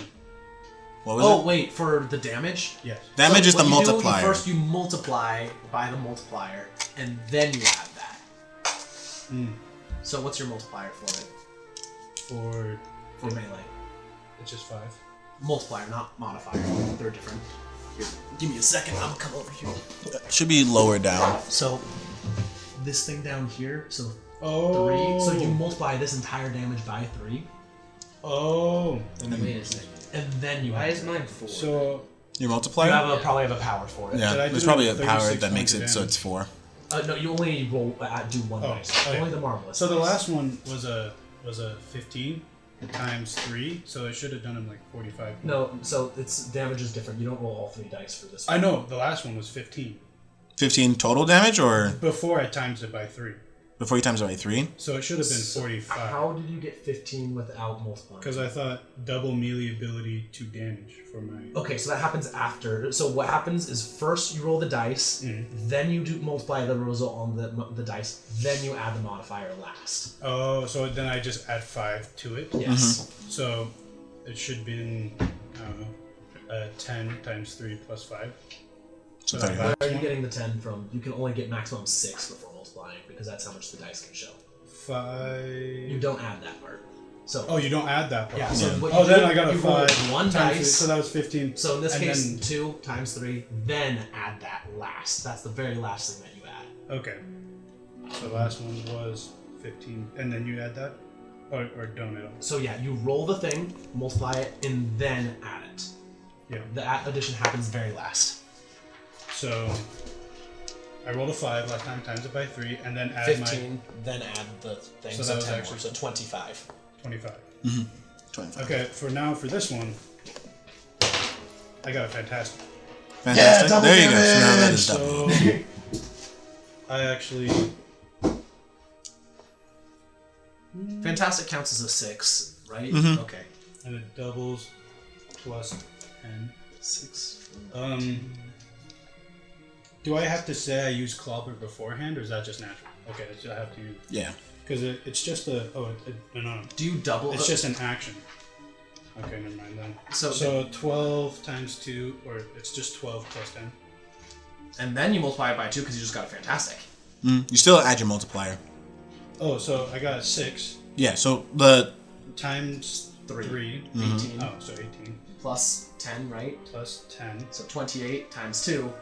What was Oh it? wait, for the damage. Yes. Damage So is the what you do, multiplier. first you multiply by the multiplier, and then you add that. So what's your multiplier for it? For... For melee. It's just 5. Multiplier, not modifier. They're different. Here, give me a second. I'm gonna come over here. Should be lower down. So this thing down here. So Oh! 3. So you multiply this entire damage by 3, Oh! Then Wait a second. and then you Why add. is mine 4? So... Your You multiplier? probably have a power for it. Yeah, Did I there's do probably a 36 power that makes points it of so damage? it's 4. No, you only roll do one Oh, dice. okay. Only the marvelous. So the last one was a was a 15 times 3, so I should have done him like 45. No, so it's damage is different. You don't roll all 3 dice for this. I know, the last one was 15. 15 total damage, or Before I times it by 3. before you times it by 3? So it should have been 45. How did you get 15 without multiplying? Because I thought double melee ability to damage for my... Okay, so that happens after. So what happens is first you roll the dice, then you do multiply the result on the dice, then you add the modifier last. Oh, so then I just add 5 to it? Yes. So it should be in, I don't know, 10 times 3 plus 5. So So 35. Where are you getting the 10 from? You can only get maximum 6 before multiplying, because that's how much the dice can show. 5... You don't add that part. So Oh, you don't add that part? yeah, so what Oh, you then do, I got a you roll 5. one times dice. So that was 15. So in this and case, then- 2 times 3, then add that last. That's the very last thing that you add. Okay. So the last one was 15. And then you add that? Or don't at all? So yeah, you roll the thing, multiply it, and then add it. Yeah. The addition happens very last. So I rolled a 5 last time, times it by 3, and then add 15, then add the thing. So So, that was 10 more, actually- so 25. my 25. 25. Okay, for this one, I got a fantastic. Fantastic. double there you go. So now that damage! is double. So I actually... Fantastic counts as a 6, right? Mhm. Okay. And it doubles plus 10. 6. Do I have to say I use Clobber beforehand, or is that just natural? Okay, so I have to use... Yeah. Because it's just a... Oh, no. Do you double? It's just an action. Okay, never mind then. So 12 times 2, or it's just 12 plus 10. and then you multiply it by 2 because you just got a fantastic. You still add your multiplier. Oh, so I got a 6 Yeah, so the... times 3. 18 Oh, so 18 plus 10, right? plus 10 So 28 times 2.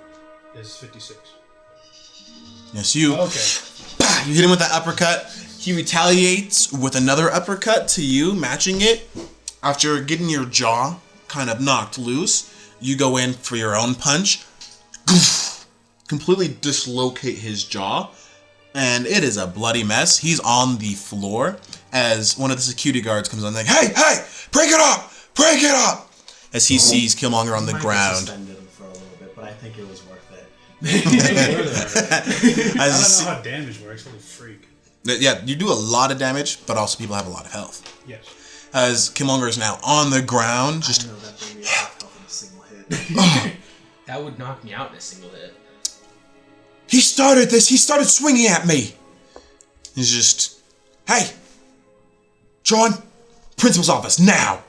is 56. Yes, you... Okay. Bah, you hit him with that uppercut. He retaliates with another uppercut to you, matching it. After getting your jaw kind of knocked loose, you go in for your own punch. Goof, completely dislocate his jaw. And it is a bloody mess. He's on the floor as one of the security guards comes on like, hey, break it up! Break it up! As he sees Kilmonger on the Might have ground. suspended him for a little bit, but I think it was worth it. I As don't know how damage works. Holy freak. yeah, you do a lot of damage, but also people have a lot of health. Yes. As Kilmonger is now on the ground, I just know that thing is half health in a single hit. That would knock me out in a single hit. he started this. He started swinging at me. He's just, hey, John, principal's office now.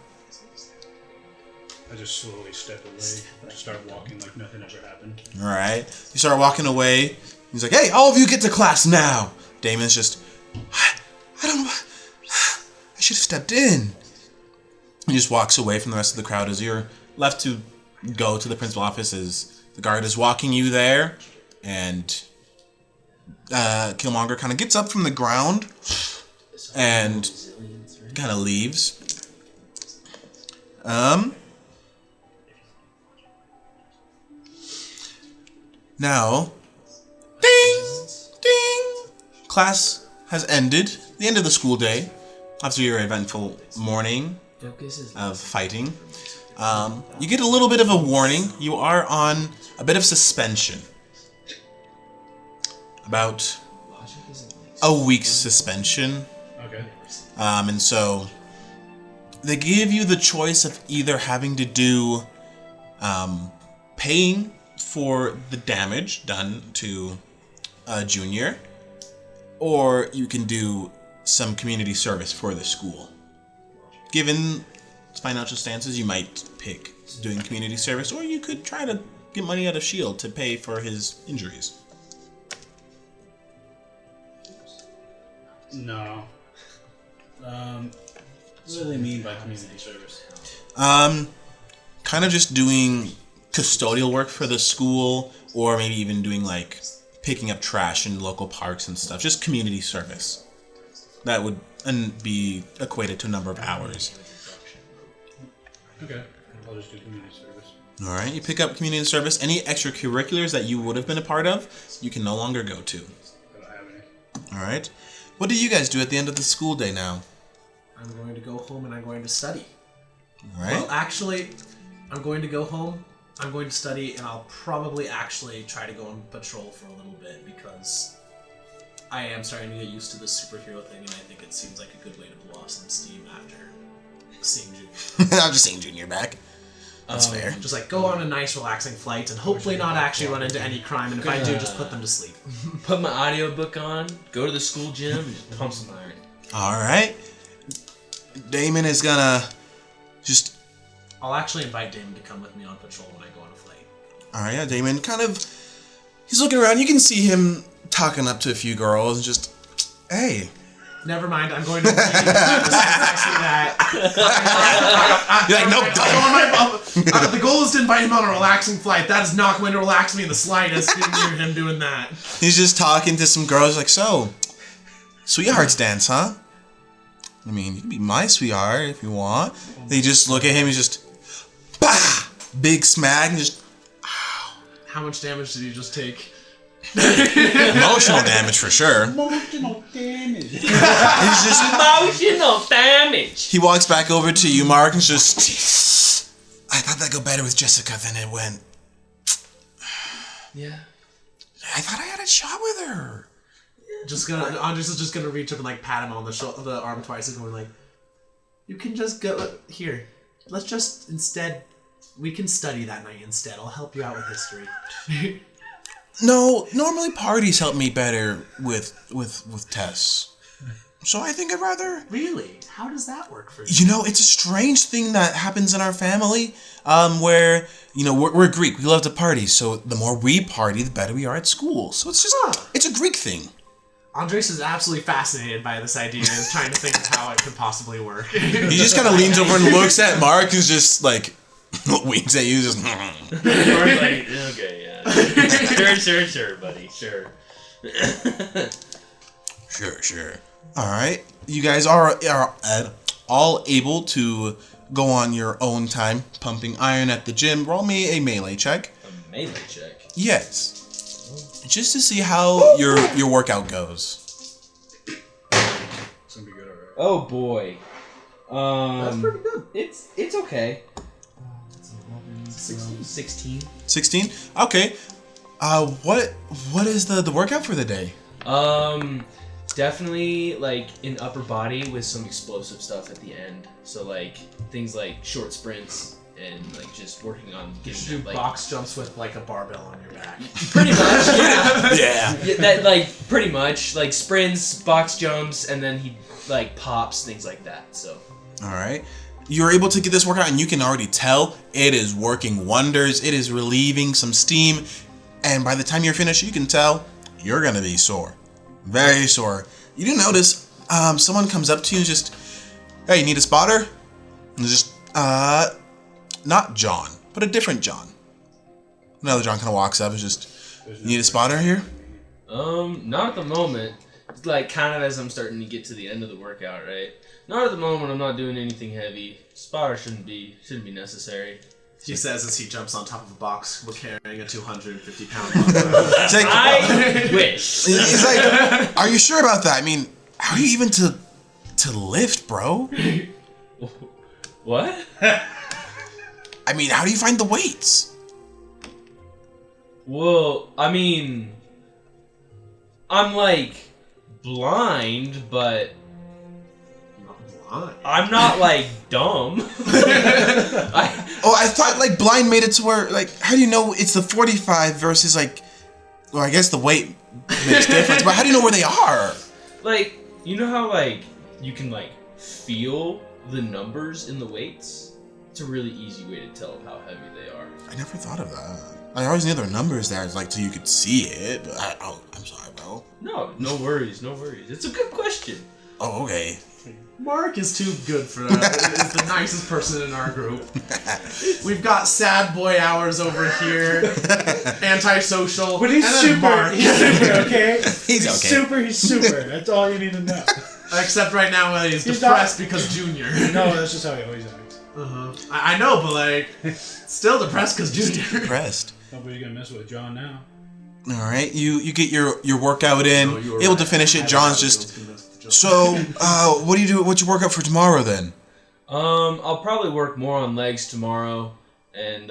I just slowly step away. Just start walking like nothing ever happened. All right. You start walking away. He's like, hey, all of you get to class now. Damon's just, I don't know. I should have stepped in. He just walks away from the rest of the crowd as you're left to go to the principal office as the guard is walking you there. And Kilmonger kind of gets up from the ground and kind of leaves. Now, ding, ding. Class has ended. The end of the school day. After your eventful morning of fighting, you get a little bit of a warning. You are on a bit of suspension. About a week's suspension. Okay. And so they give you the choice of either having to do paying for the damage done to a junior, or you can do some community service for the school. Given financial stances, you might pick doing community service, or you could try to get money out of S.H.I.E.L.D. to pay for his injuries. No. What do they mean by community service? Kind of just doing custodial work for the school, or maybe even doing like picking up trash in local parks and stuff. Just community service. That would be equated to a number of hours. Okay. I'll just do community service. All right, you pick up community service. Any extracurriculars that you would have been a part of, you can no longer go to. I don't have any. All right. What do you guys do at the end of the school day now? I'm going to go home and I'm going to study. All right. Well, actually, I'm going to go home, I'm going to study, and I'll probably actually try to go on patrol for a little bit because I am starting to get used to this superhero thing, and I think it seems like a good way to blow off some steam after seeing Junior. I'm just seeing Junior back. That's fair. Just like go on a nice, relaxing flight, and hopefully not actually run into any crime. And if I do, just put them to sleep. Put my audiobook on, go to the school gym, and just pump some iron. All right. Damon is gonna just. I'll actually invite Damon to come with me on patrol when I go on a flight. All right, yeah. Damon kind of. He's looking around. You can see him talking up to a few girls and just, hey. Never mind, I'm going to leave. Just text me that. You're like, nope, the goal is to invite him on a relaxing flight. That is not going to relax me in the slightest. Didn't hear him doing that. He's just talking to some girls like, so, sweethearts dance, huh? I mean, you can be my sweetheart if you want. They just look at him and just, bah! Big smack and just, How much damage did he just take? emotional damage for sure. Emotional damage. He's just, Emotional damage! he walks back over to you, Mark, and just, I thought that'd go better with Jessica than it went. Yeah. I thought I had a shot with her. Andres is just gonna reach up and like pat him on the arm twice and going like, you can just go here. Let's just we can study that night instead. I'll help you out with history. No, normally parties help me better with Tess. So I think I'd rather. Really? How does that work for you? You know, it's a strange thing that happens in our family, where, you know, we're Greek. We love to party. So the more we party, the better we are at school. So it's just, it's a Greek thing. Andres is absolutely fascinated by this idea and is trying to think of how it could possibly work. He just kind of leans over and looks at Mark, who's just like, winks at you, just. Mark's like, okay, yeah. Sure, buddy, sure. Sure. All right, you guys are all able to go on your own time pumping iron at the gym. Roll me a melee check. A melee check. Yes. Just to see how your workout goes. It's gonna be good, alright. Oh boy. That's pretty good. It's okay. 16. 16? Okay. What is the workout for the day? Definitely like an upper body with some explosive stuff at the end. So like things like short sprints and like just working on You getting should do that, like, box jumps with like a barbell on your back. pretty much, yeah. Yeah. Yeah, that like pretty much like sprints, box jumps, and then he like pops, things like that. So All right. You're able to get this workout, and you can already tell it is working wonders. It is relieving some steam, and by the time you're finished, you can tell you're gonna be sore, very sore. You do notice someone comes up to you and just, hey, you need a spotter? And it's just not John, but a different John. Another John kind of walks up and just, you need a spotter here? not at the moment. It's like kind of as I'm starting to get to the end of the workout, right? Not at the moment. I'm not doing anything heavy. Spotter shouldn't be necessary. He says as he jumps on top of a box, we're carrying a 250-pound It's like, I wish. he's like, are you sure about that? I mean, how are you even to lift, bro? What? I mean, how do you find the weights? Well, I mean, I'm like blind, but I'm not like dumb. I thought like blind made it to where, like, how do you know it's the 45 versus like, well, I guess the weight makes difference, but how do you know where they are? Like, you know how like you can like feel the numbers in the weights? It's a really easy way to tell how heavy they are. I never thought of that. I always knew there were numbers there, like, so you could see it, but I'm sorry, bro. No worries. It's a good question. Oh, okay. Mark is too good for that. He's the nicest person in our group. We've got sad boy hours over here, antisocial, But he's and then super. Mark. He's super, okay? He's okay. He's super. That's all you need to know. Except right now when he's He's depressed because Junior. No, that's just how he always acts. I know, but like, still depressed because Junior. Impressed. Nobody's gonna mess with John now. All right, you get your workout in, Oh, you were able right. to finish I it. had John's no just, idea what was gonna So, what do you do? What's your workout for tomorrow then? I'll probably work more on legs tomorrow, and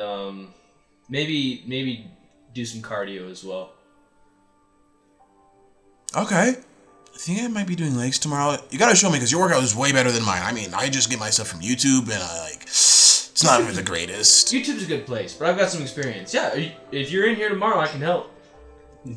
maybe do some cardio as well. Okay. I think I might be doing legs tomorrow. You gotta show me because your workout is way better than mine. I mean, I just get my stuff from YouTube, and it's not the greatest. YouTube's a good place, but I've got some experience. Yeah, if you're in here tomorrow, I can help.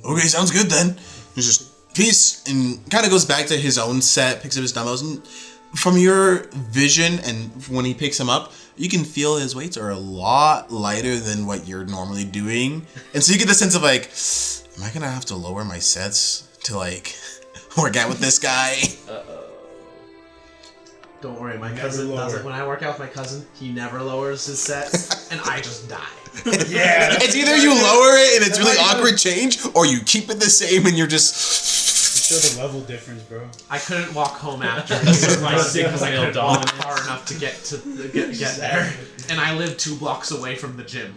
Okay, sounds good then. He's just peace, and kind of goes back to his own set, picks up his dumbbells, and from your vision and when he picks them up, you can feel his weights are a lot lighter than what you're normally doing, and so you get the sense of am I gonna have to lower my sets to work out with this guy? Don't worry, my cousin does it. When I work out with my cousin, he never lowers his sets, and I just die. Yeah. It's either you lower it and it's really awkward change, or you keep it the same and you're just... Show the level difference, bro. I couldn't walk home after because I couldn't walk far enough to get there, and I live 2 blocks away from the gym.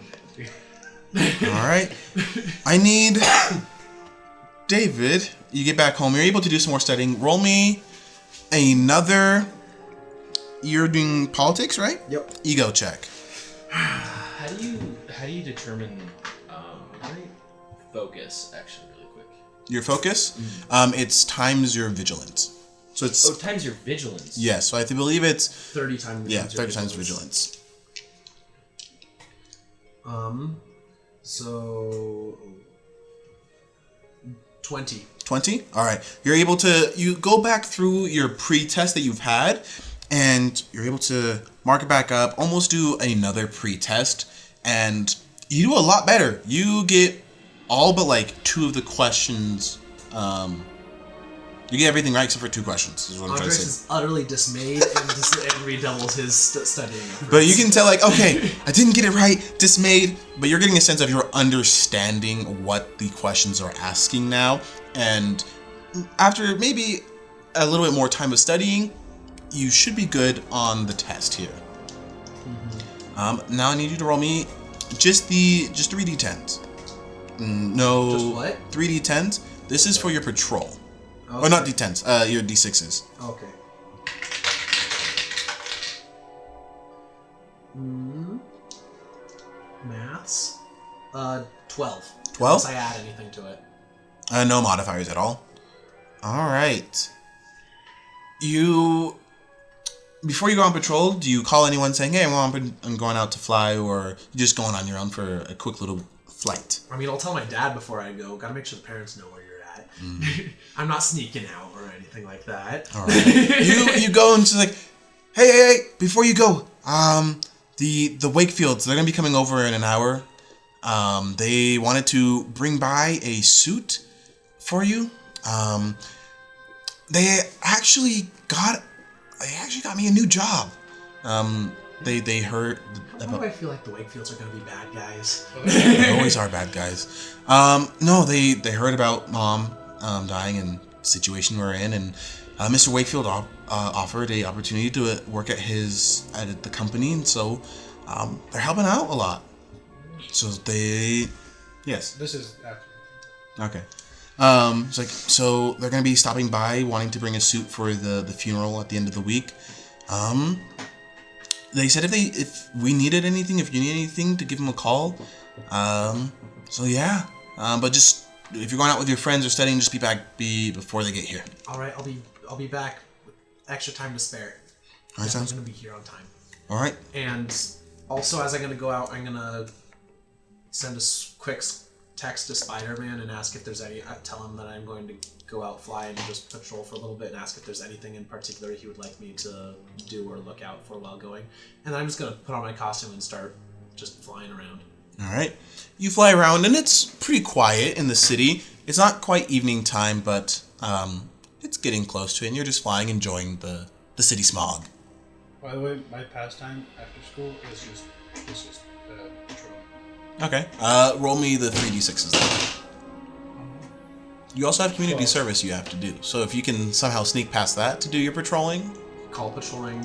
All right, I need David. You get back home. You're able to do some more studying. Roll me another. You're doing politics, right? Yep. Ego check. How do you determine focus? Actually, really quick. Your focus. It's times your vigilance. So it's times your vigilance. yeah. So I believe it's 30 times. yeah, 30 times vigilance. So 20. 20? All right. You're able to, you go back through your pre-test that you've had, and you're able to mark it back up, almost do another pre-test, and you do a lot better. You get all but 2 of the questions. You get everything right except for 2 questions, is what I'm trying to Andres say. is utterly dismayed and redoubles his studying efforts. But you can tell, okay, I didn't get it right, dismayed, but you're getting a sense of your understanding what the questions are asking now. And after maybe a little bit more time of studying, you should be good on the test here. Now I need you to roll me just 3d10s. No. Just what? 3d10s. This is for your patrol. Okay. Or not d10s, your d6s. Okay. Maths? 12. 12? Unless I add anything to it. No modifiers at all. Alright. Before you go on patrol, do you call anyone saying, hey, I'm going out to fly, or you just going on your own for a quick little flight? I mean, I'll tell my dad before I go. Gotta make sure the parents know where you're at. I'm not sneaking out or anything like that. Alright. you go and just hey, before you go, the Wakefields, they're gonna be coming over in an hour. They wanted to bring by a suit for you. They actually got me a new job. They heard Why do I feel like the Wakefields are gonna be bad guys? they always are bad guys. No, they heard about Mom dying and the situation we're in, and Mr. Wakefield offered a opportunity to work at the company, and so they're helping out a lot. So yes. This is after. Okay. So they're gonna be stopping by, wanting to bring a suit for the funeral at the end of the week. They said if we needed anything, if you need anything, to give them a call. So yeah. But just if you're going out with your friends or studying, just be before they get here. All right, I'll be back with extra time to spare. All right, I'm sounds. gonna be here on time. All right. And also, as I'm gonna go out, I'm gonna send a quick text to Spider-Man and ask if there's any. Tell him that I'm going to go out fly and just patrol for a little bit, and ask if there's anything in particular he would like me to do or look out for while going. And then I'm just gonna put on my costume and start just flying around. All right. You fly around, and it's pretty quiet in the city. It's not quite evening time, but it's getting close to it, and you're just flying, enjoying the city smog. By the way, my pastime after school is just patrol. Okay. Roll me the 3d6s then. You also have community service you have to do. So if you can somehow sneak past that to do your patrolling. Call patrolling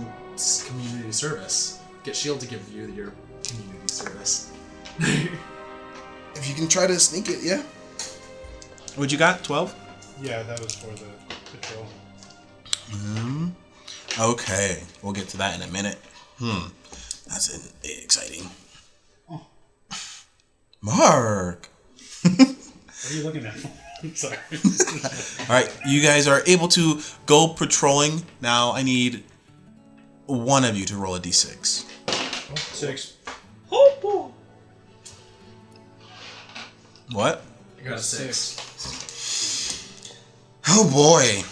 community service. Get S.H.I.E.L.D. to give you your community service. If you can try to sneak it, yeah. What you got? 12? Yeah, that was for the patrol. Okay, we'll get to that in a minute. That's exciting. Oh. Mark! What are you looking at? I'm sorry. Alright, you guys are able to go patrolling. Now I need one of you to roll a d6. 6. What? I got a 6. Oh boy.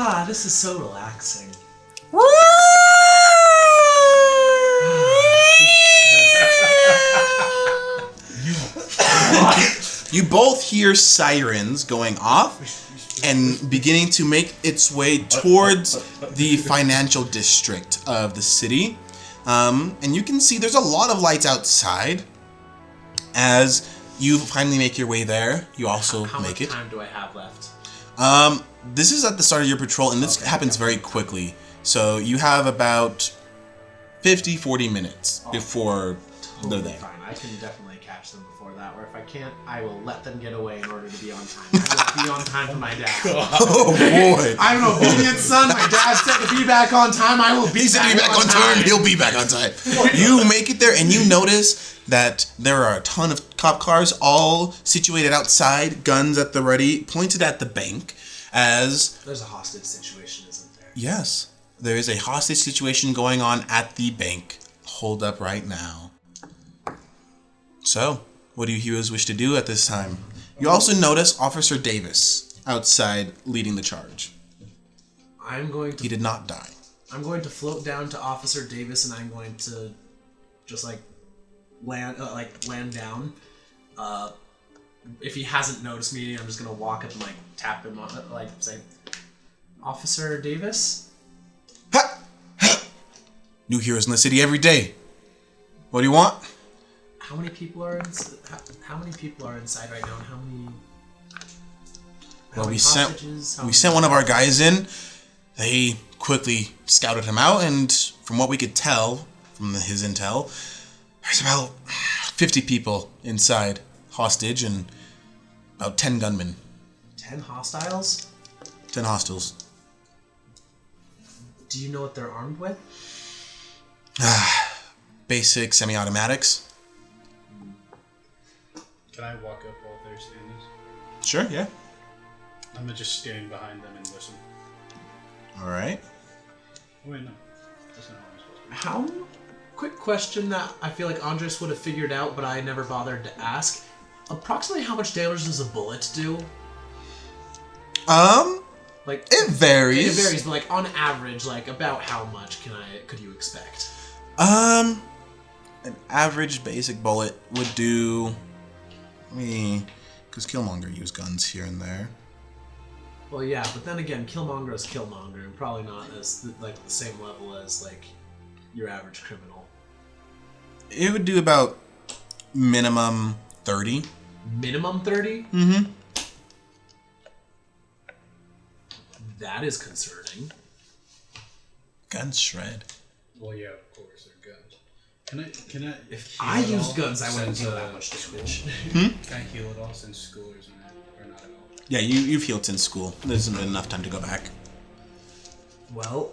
Ah, this is so relaxing. You both hear sirens going off and beginning to make its way towards the financial district of the city. And you can see there's a lot of lights outside. As you finally make your way there, you also How make much it. time do I have left? This is at the start of your patrol, and this happens very quickly. So you have about 40 minutes before they're Totally there. fine. I can definitely catch them before that. Or if I can't, I will let them get away in order to be on time. I will be on time for my dad. Oh boy! I'm an obedient son. My dad said to be back on time. I will be He said to be back on time. He'll be back on time. You make it there, and you notice that there are a ton of cop cars, all situated outside, guns at the ready, pointed at the bank. As There's a hostage situation, isn't there? yes, there is a hostage situation going on at the bank. Hold up right now. So, what do you heroes wish to do at this time? You also notice Officer Davis outside leading the charge. I'm going He to did not die. float down to Officer Davis, and I'm going to just land down. If he hasn't noticed me, I'm just gonna walk up and tap him on say, Officer Davis. Ha! Ha! New heroes in the city every day. What do you want? How many people are how many people are inside right now? And how many? Well, many we sent hostages? How we many- sent one of our guys in. They quickly scouted him out, and from what we could tell from his intel, there's about 50 people inside, hostage, and about 10 gunmen, 10 hostiles. 10 hostiles. Do you know what they're armed with? Basic semi-automatics. Can I walk up while they're standing? Sure, yeah. I'm gonna just stand behind them and listen. All right. Oh, wait, no. That's not how I'm supposed to. How? Quick question that I feel like Andres would have figured out, but I never bothered to ask. Approximately how much damage does a bullet do? Like It varies. It varies, but on average, about how much could you expect? An average basic bullet would do. Because Kilmonger used guns here and there. Well, yeah, but then again, Kilmonger is Kilmonger, and probably not as the same level as your average criminal. It would do about minimum 30. Minimum 30? Mm-hmm. That is concerning. Guns shred. Well, yeah, of course, they're guns. Can I? If heal I at use all guns, I wouldn't since, deal that much damage. Can I heal at all since school or not at all? Yeah, you've healed since school. There hasn't been enough time to go back. Well,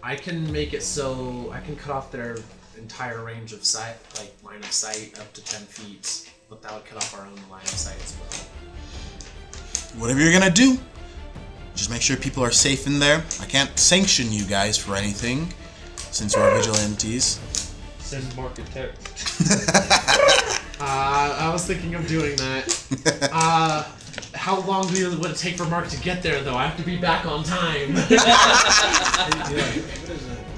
I can make it so I can cut off their entire range of sight, line of sight, up to 10 feet, but that would cut off our own line of sight as well. Whatever you're gonna do, just make sure people are safe in there. I can't sanction you guys for anything, since you're vigilantes. Send Mark a text. I was thinking of doing that. How long would it take for Mark to get there, though? I have to be back on time.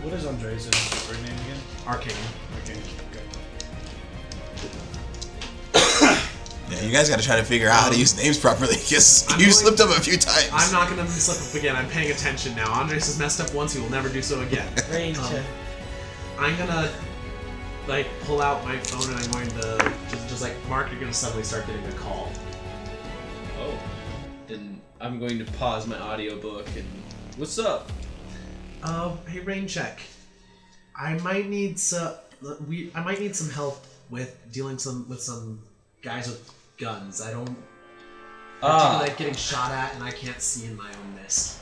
What is Andres' super name again? Arcane. Okay. Yeah, you guys gotta try to figure out how to use names properly, because I'm you going- slipped up a few times. I'm not gonna slip up again. I'm paying attention now. Andres has messed up once. He will never do so again. Range check. I'm gonna pull out my phone and I'm going to just Mark, you're gonna suddenly start getting a call. Oh. Then I'm going to pause my audiobook and what's up? Hey, rain check. I might need some help with dealing with some guys with guns. Like getting shot at, and I can't see in my own mist.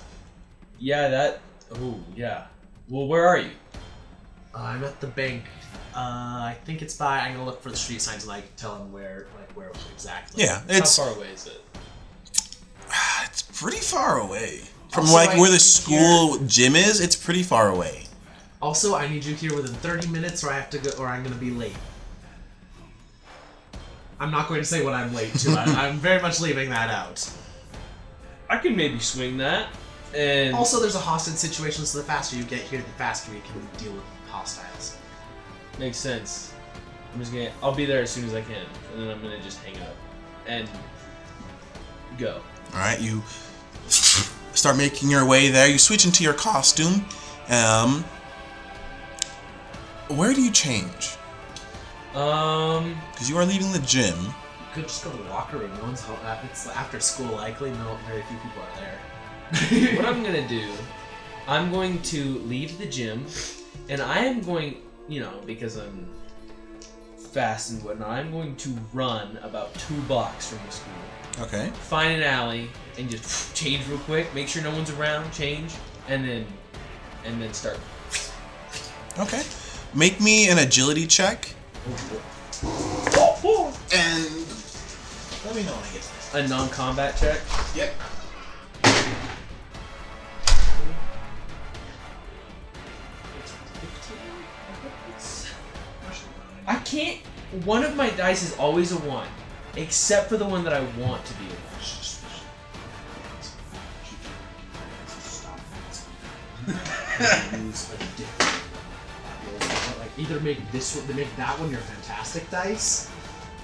Yeah, that. Oh, yeah. Well, where are you? I'm at the bank. I think it's by. I'm gonna look for the street signs and like tell him where exactly. Yeah, it's How far away is it? it's pretty far away from Also, like I where the need school gym is. It's pretty far away. Also, I need you here within 30 minutes, or I have to go, or I'm gonna be late. I'm not going to say what I'm late to. I'm very much leaving that out. I can maybe swing that. And Also, there's a hostage situation, so the faster you get here, the faster we can deal with hostiles. makes sense. I'll be there as soon as I can, and then I'm gonna just hang up and go. All right, you start making your way there. You switch into your costume. Where do you change? Because you are leaving the gym. You could just go to the locker room. No one's home. It's after school, likely. No, very few people are there. What I'm gonna do, I'm going to leave the gym, and I am going, because I'm fast and whatnot, I'm going to run about 2 blocks from the school. Okay. Find an alley and just change real quick. Make sure no one's around. Change, and then start. Okay. Make me an agility check. And let me know when I get to A non-combat check. Yep. I can't. One of my dice is always a 1, except for the one that I want to be a 1. Like either make this one, make that one your fantastic dice,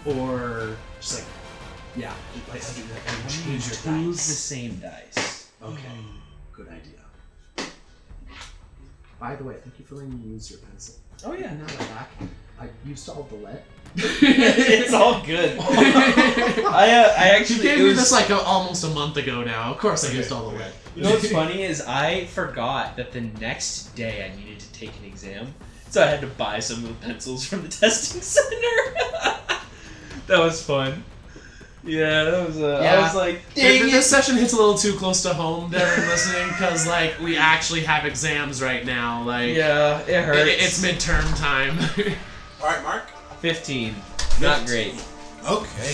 or just change your Choose dice. the same dice. Okay, good idea. By the way, thank you for letting me use your pencil. Oh yeah. Now that back, I used all the lead. It's all good. I actually You gave me this like almost a month ago now. Of course I used all the lead. You know what's funny is I forgot that the next day I needed to take an exam, so I had to buy some of the pencils from the testing center. That was fun. Yeah, that was. I was like, dang it. This session hits a little too close to home, Darren, listening, because like we actually have exams right now. Like, yeah, it hurts. It's midterm time. All right, Mark. 15. Not great. Okay.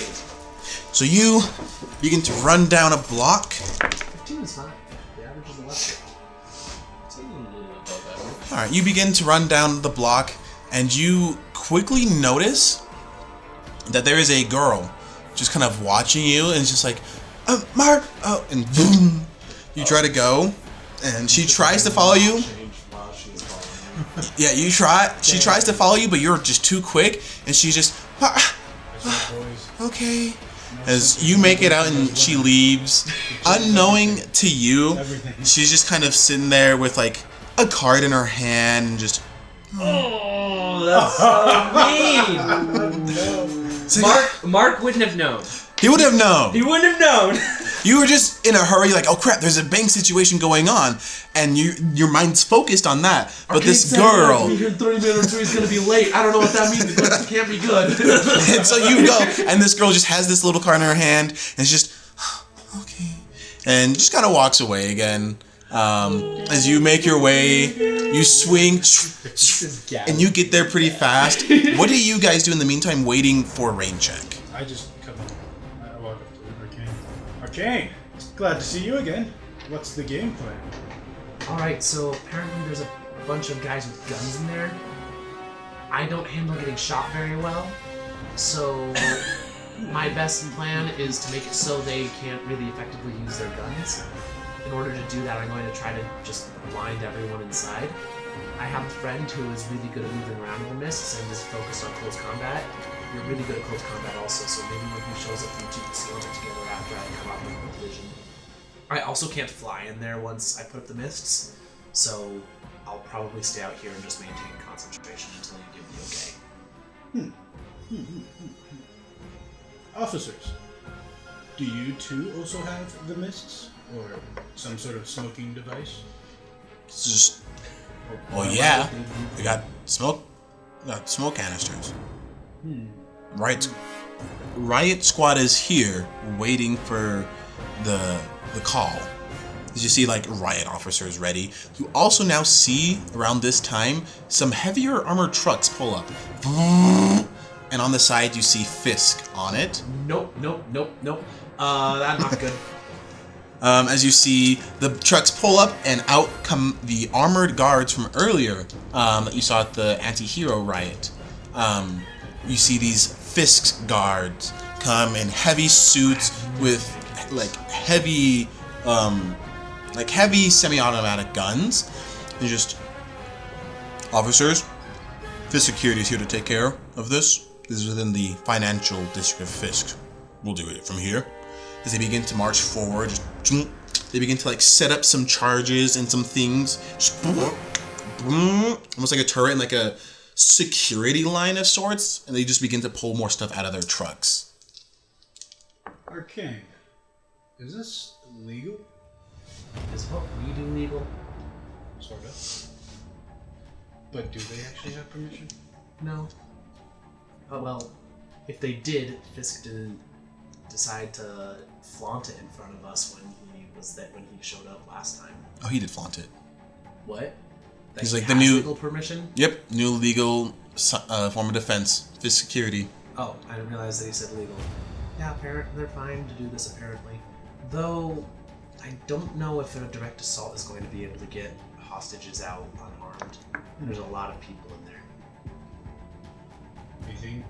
So you begin to run down a block. 15 is fine. The average is 11. It's a little above average. All right, you begin to run down the block, and you quickly notice that there is a girl just kind of watching you, and it's just like, Mark, oh, and boom, you try to go, and she tries to follow you. Yeah, you try. She tries to follow you, but you're just too quick, and she's just, okay. As you make it out and she leaves, unknowing to you, she's just kind of sitting there with like a card in her hand and just. Oh, that's so mean. Mark wouldn't have known. He would have known. He wouldn't have known. You were just in a hurry, like, oh crap, there's a bank situation going on, and your mind's focused on that. But this girl. Be here in 30 minutes, so he's gonna be late. I don't know what that means, but it can't be good. And so you go, and this girl just has this little card in her hand, and it's just, okay, and just kind of walks away again. As you make your way, you swing, and you get there pretty fast. What do you guys do in the meantime, waiting for a rain check? I just come in. I walk up to Arcane. Arcane, glad to see you again. What's the game plan? Alright, so apparently there's a bunch of guys with guns in there. I don't handle getting shot very well, so my best plan is to make it so they can't really effectively use their guns. In order to do that, I'm going to try to just blind everyone inside. I have a friend who is really good at moving around in the mists and is focused on close combat. You're really good at close combat also, so maybe when he shows up, you two can storm it together after I come up with vision. I also can't fly in there once I put up the mists, so I'll probably stay out here and just maintain concentration until you give the okay. Officers, do you too also have the mists? Or some sort of smoking device? It's just, well, yeah, we got smoke canisters. Right Riot Squad is here, waiting for the call. As you see, like, riot officers ready. You also now see, around this time, some heavier armored trucks pull up. And on the side, you see Fisk on it. Nope. That's not good. As you see, the trucks pull up, and out come the armored guards from earlier that you saw at the anti-hero riot. You see these Fisk guards come in heavy suits with, heavy semi-automatic guns. And just, officers, Fisk Security is here to take care of this. This is within the financial district of Fisk. We'll do it from here. As they begin to march forward, they begin to set up some charges and some things. Almost like a turret and like a security line of sorts. And they just begin to pull more stuff out of their trucks. Our king, is this legal? Is what we do legal? Sort of. But do they actually have permission? No. Oh well, if they did, Fisk didn't decide to flaunt it in front of us when he showed up last time. Oh, he did flaunt it. What? He's he like the has new legal permission. Yep, new legal form of defense, Fisk Security. Oh, I didn't realize that he said legal. Yeah, they're fine to do this apparently. Though, I don't know if a direct assault is going to be able to get hostages out unarmed. There's a lot of people in there. Do you think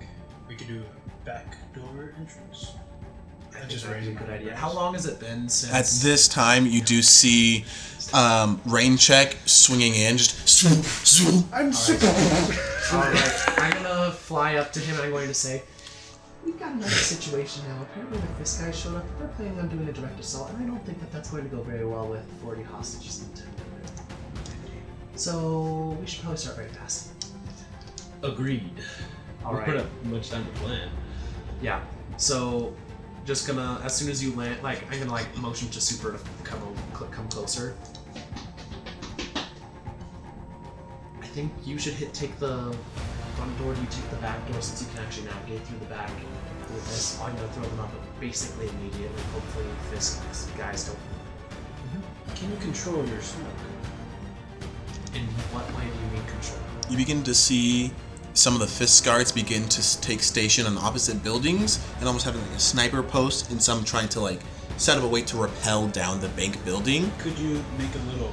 we could do a backdoor entrance? I think that'd be a good idea. How long has it been since... At this time, you do see Rain Check swinging in, just... I'm super... Alright, I'm gonna fly up to him and I'm going to say, we've got another situation now. Apparently the Fisk guys showed up. They're planning on doing a direct assault, and I don't think that that's going to go very well with 40 hostages in 10 minutes. So we should probably start right past. Agreed. All we right. put up much time to plan. Yeah. So just gonna, as soon as you land, I'm gonna motion to Super to come closer. I think you should take the front door. You take the back door since you can actually navigate through the back. With this, I'm gonna throw them up basically immediately. Hopefully, Fisk guys don't. Can you control your smoke? In what way do you mean control? You begin to see some of the Fisk guards begin to take station on opposite buildings and almost having a sniper post, and some trying to set up a way to rappel down the bank building. Could you make a little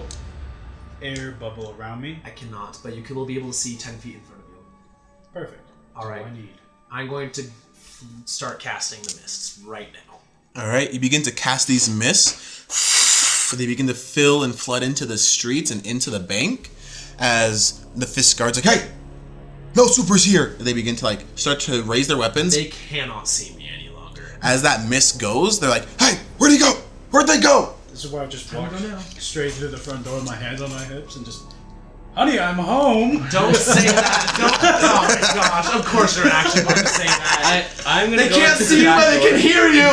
air bubble around me? I cannot, but you will be able to see 10 feet in front of you. Perfect. All right. That's all I need. I'm going to start casting the mists right now. All right, you begin to cast these mists. They begin to fill and flood into the streets and into the bank as the Fisk guards hey, no supers here. And they begin to start to raise their weapons. They cannot see me any longer. As that mist goes, they're hey, where'd he go? Where'd they go? This is why I just Time to walked go now. straight through the front door with my hands on my hips and just... Honey, I'm home! Don't say that. Don't. Oh my gosh. Of course you're actually going to say that. I'm gonna They go can't into see the you, back but they door. can hear you.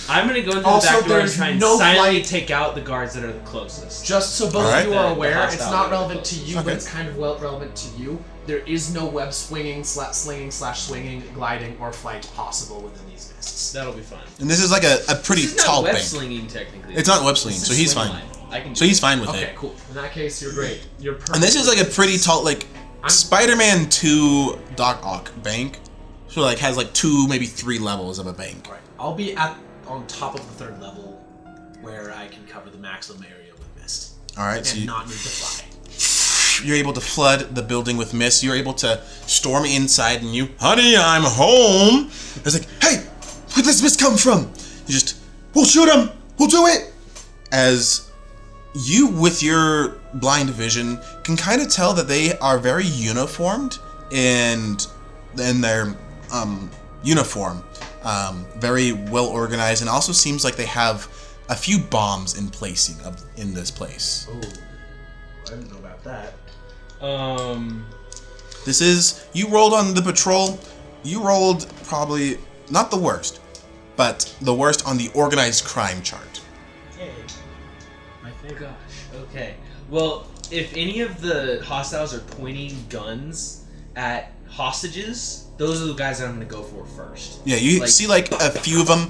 I'm gonna go into Also, the back door and there's try and no silently flight- take out the guards that are the closest. Just so both Alright. of you are The aware, it's hostile not are relevant to you, Okay. but it's kind of relevant to you. There is no web slinging, slinging, gliding, or flight possible within these mists. That'll be fine. And this is a pretty This is tall not web bank. slinging technically. It's not web slinging, This so is he's swing fine. line. I can. So he's fine with Okay, it. cool. In that case, you're great. You're perfect. And this is a pretty tall, Spider-Man 2 Doc Ock bank. So has 2, maybe 3 levels of a bank. Alright, I'll be on top of the 3rd level, where I can cover the maximum area with mist, All right, and so not need to fly. you're able to flood the building with mist. You're able to storm inside, and honey, I'm home. It's hey, where'd this mist come from? You we'll shoot him. We'll do it. As you, with your blind vision, can kind of tell that they are very uniformed in their uniform. Very well organized, and also seems like they have a few bombs in placing in this place. Oh, I didn't know about that. This is, you rolled on the patrol, you rolled probably not the worst, but the worst on the organized crime chart. Yay. My favorite. Gosh. Okay. Well, if any of the hostiles are pointing guns at hostages, those are the guys that I'm gonna go for first. Yeah, you Like- see like a few of them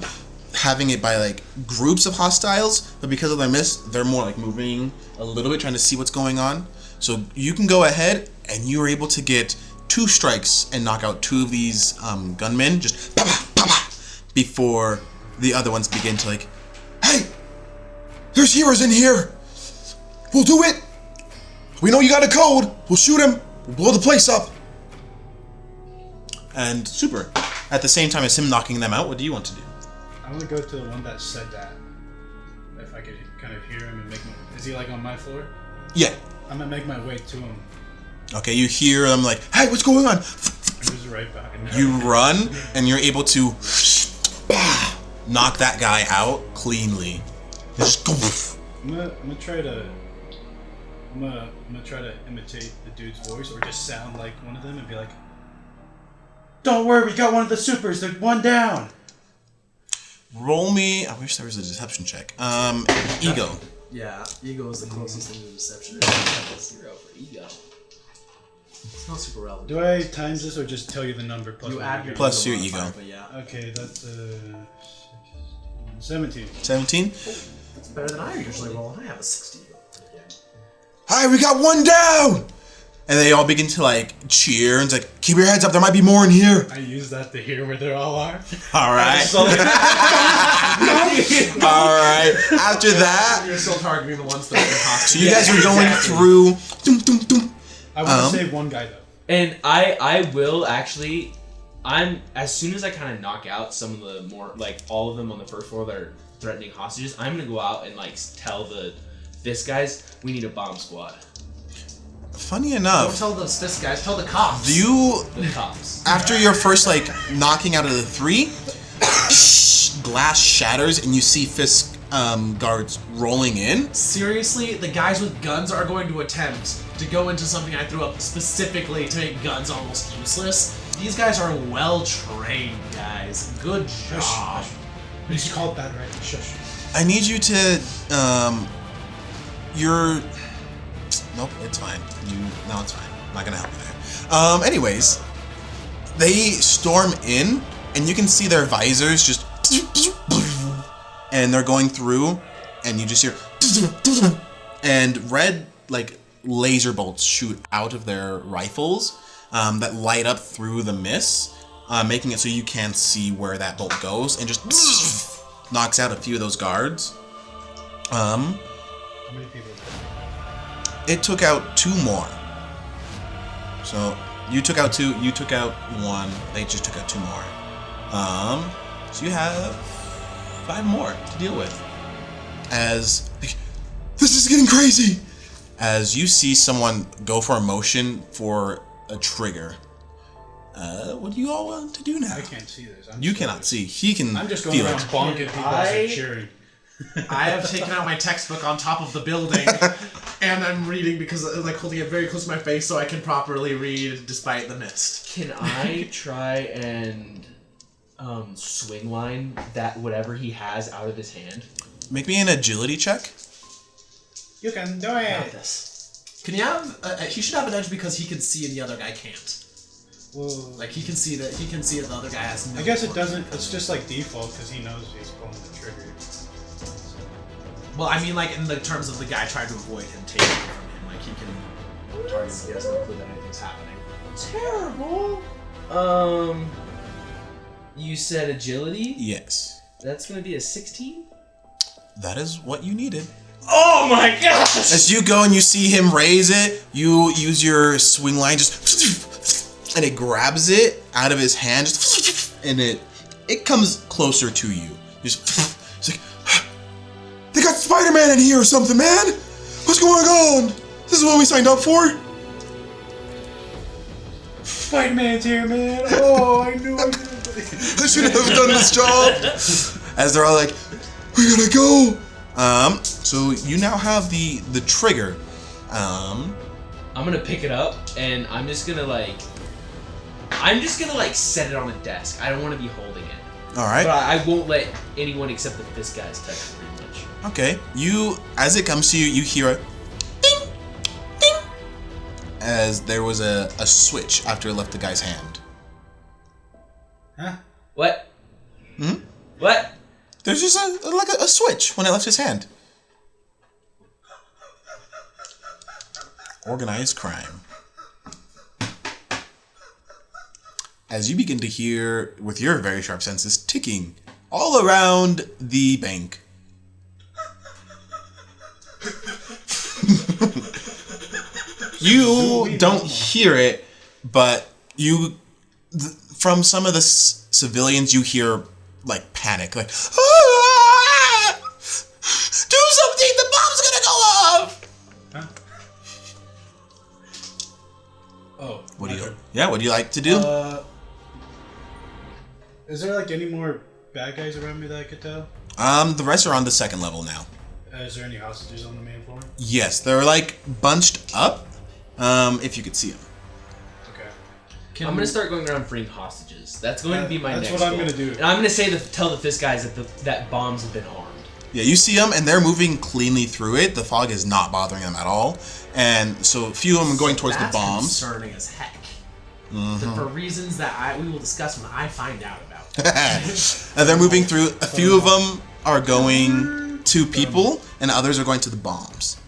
having it by like groups of hostiles, but because of their miss, they're more like moving a little bit, trying to see what's going on. So you can go ahead and you are able to get 2 strikes and knock out 2 of these gunmen, just pa before the other ones begin to like, hey, there's heroes in here. We'll do it. We know you got a code. We'll shoot him. We'll blow the place up. And super. At the same time as him knocking them out, what do you want to do? I want to go to the one that said that. If I could kind of hear him and make my... Is he like on my floor? Yeah. I'm going to make my way to him. Okay, you hear them like, hey, what's going on? I'm just right behind him. You run, and you're able to knock that guy out cleanly. Just go. I'm gonna try to... I'm gonna try to imitate the dude's voice or just sound like one of them and be like, don't worry, we got one of the supers. They're one down. Roll me. I wish there was a deception check. Ego. Yeah, ego is the closest thing to deception. 0 for ego. It's not super relevant. Do I times this or just tell you the number plus You one? add your Plus your modifier, ego. but yeah, Okay, that's 17. 17. it's better than I usually roll. I have a 16. Hi, we got one down. And they all begin to like cheer and it's like, keep your heads up. There might be more in here. I use that to hear where they all are. All right. All right. After that, You're still targeting the ones that are hostile. so you guys are going through. Dum, dum, dum. I want to save one guy though. And I will actually, as soon as I kind of knock out some of the more, like all of them on the first floor that are threatening hostages, I'm gonna go out and like tell the fist guys, we need a bomb squad. Funny Don't enough, tell those fist guys. Tell the cops. you The cops. after your first like knocking out of the 3, glass shatters and you see Fisk guards rolling in. Seriously, the guys with guns are going to attempt to go into something I threw up specifically to make guns almost useless. These guys are well trained guys. Good job. He's called that right. Shush. I need you to you're nope, it's fine. No, it's fine. I'm not gonna help you there. Anyways, they storm in and you can see their visors just and they're going through and you just hear and red like laser bolts shoot out of their rifles that light up through the mist, making it so you can't see where that bolt goes and just knocks out a few of those guards. How many people? It took out 2 more. So you took out 2, you took out 1, they just took out 2 more. So you have 5 more to deal with. As this is getting crazy. As you see someone go for a motion for a trigger. What do you all want to do now? I can't see this. You cannot see. He can I'm just going feel around it. bonking people as they're cheering. I have taken out my textbook on top of the building, and I'm reading because like holding it very close to my face so I can properly read despite the mist. Can I try and swing line that whatever he has out of his hand? Make me an agility check. You can do Got it. this. Can you have? He should have an edge because he can see and the other guy can't. Well, Like he can see that if the other guy has no. I guess it doesn't. It's just like default because he knows he's pulling the trigger. Well, I mean, like in the terms of the guy trying to avoid him taking it from him, like he can target him. He has no clue that anything's happening. Terrible. You said agility? Yes. That's gonna be a 16? That is what you needed. Oh my gosh! As you go and you see him raise it, you use your swing line just and it grabs it out of his hand just and it comes closer to you. Just it's like they got Spider-Man in here or something, man. What's going on? This is what we signed up for. Spider-Man's here, man. Oh, I knew I did it. I should have done this job. As they're all like, we gotta go. So you now have the trigger. I'm gonna pick it up and I'm just gonna like set it on a desk. I don't want to be holding it. All right. But I won't let anyone except the fist guys touch it pretty much. Okay. You, as it comes to you, you hear a ding, ding, says there was a switch after it left the guy's hand. Huh? What? Hmm? What? There's just a switch when it left his hand. Organized crime. As you begin to hear, with your very sharp senses, ticking all around the bank. You don't hear it, but from some of the civilians, you hear like panic, like, "Ah! Do something! The bomb's gonna go off!" Huh? Oh. What do you? okay. Yeah, what do you like to do? Is there like any more bad guys around me that I could tell? The rest are on the second level now. Is there any hostages on the main floor? Yes, they're like bunched up. If you could see them. Okay. I'm gonna start going around freeing hostages. That's going to be my that's next what I'm goal. gonna do. And I'm gonna say tell the Fist guys that bombs have been armed. Yeah, you see them, and they're moving cleanly through it. The fog is not bothering them at all, and so a few of them are going towards the That's bombs. concerning as heck. For reasons that we will discuss when I find out about. And they're moving through. A few of them are going to people, and others are going to the bombs.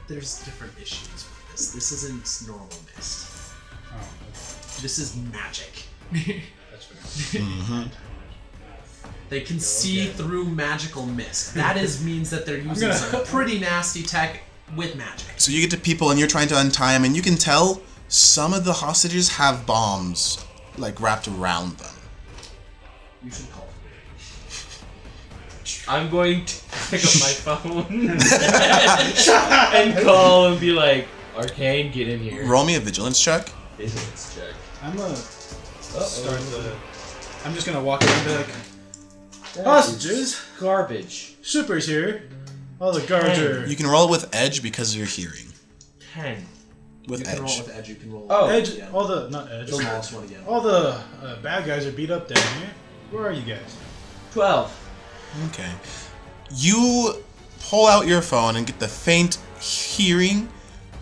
There's different issues with this. This isn't normal mist. Oh, okay. This is magic. That's fair. They can see through magical mist. That means that they're using some pretty nasty tech with magic. So you get to people, and you're trying to untie them, and you can tell some of the hostages have bombs like wrapped around them. You should call. I'm going to pick up my phone and call and be like, Arcane, get in here. Roll me a vigilance check. Vigilance check. I'm gonna start the. I'm just gonna walk in and be like, That hostages, is garbage. Super's here. All the guards are. You can roll with edge because of your hearing. 10. With You can roll edge. with edge. You can roll. Oh. Edge. Yeah. All the not edge. The smallest one again. All the bad guys are beat up down here. Where are you guys? 12. Okay. You pull out your phone and get the faint hearing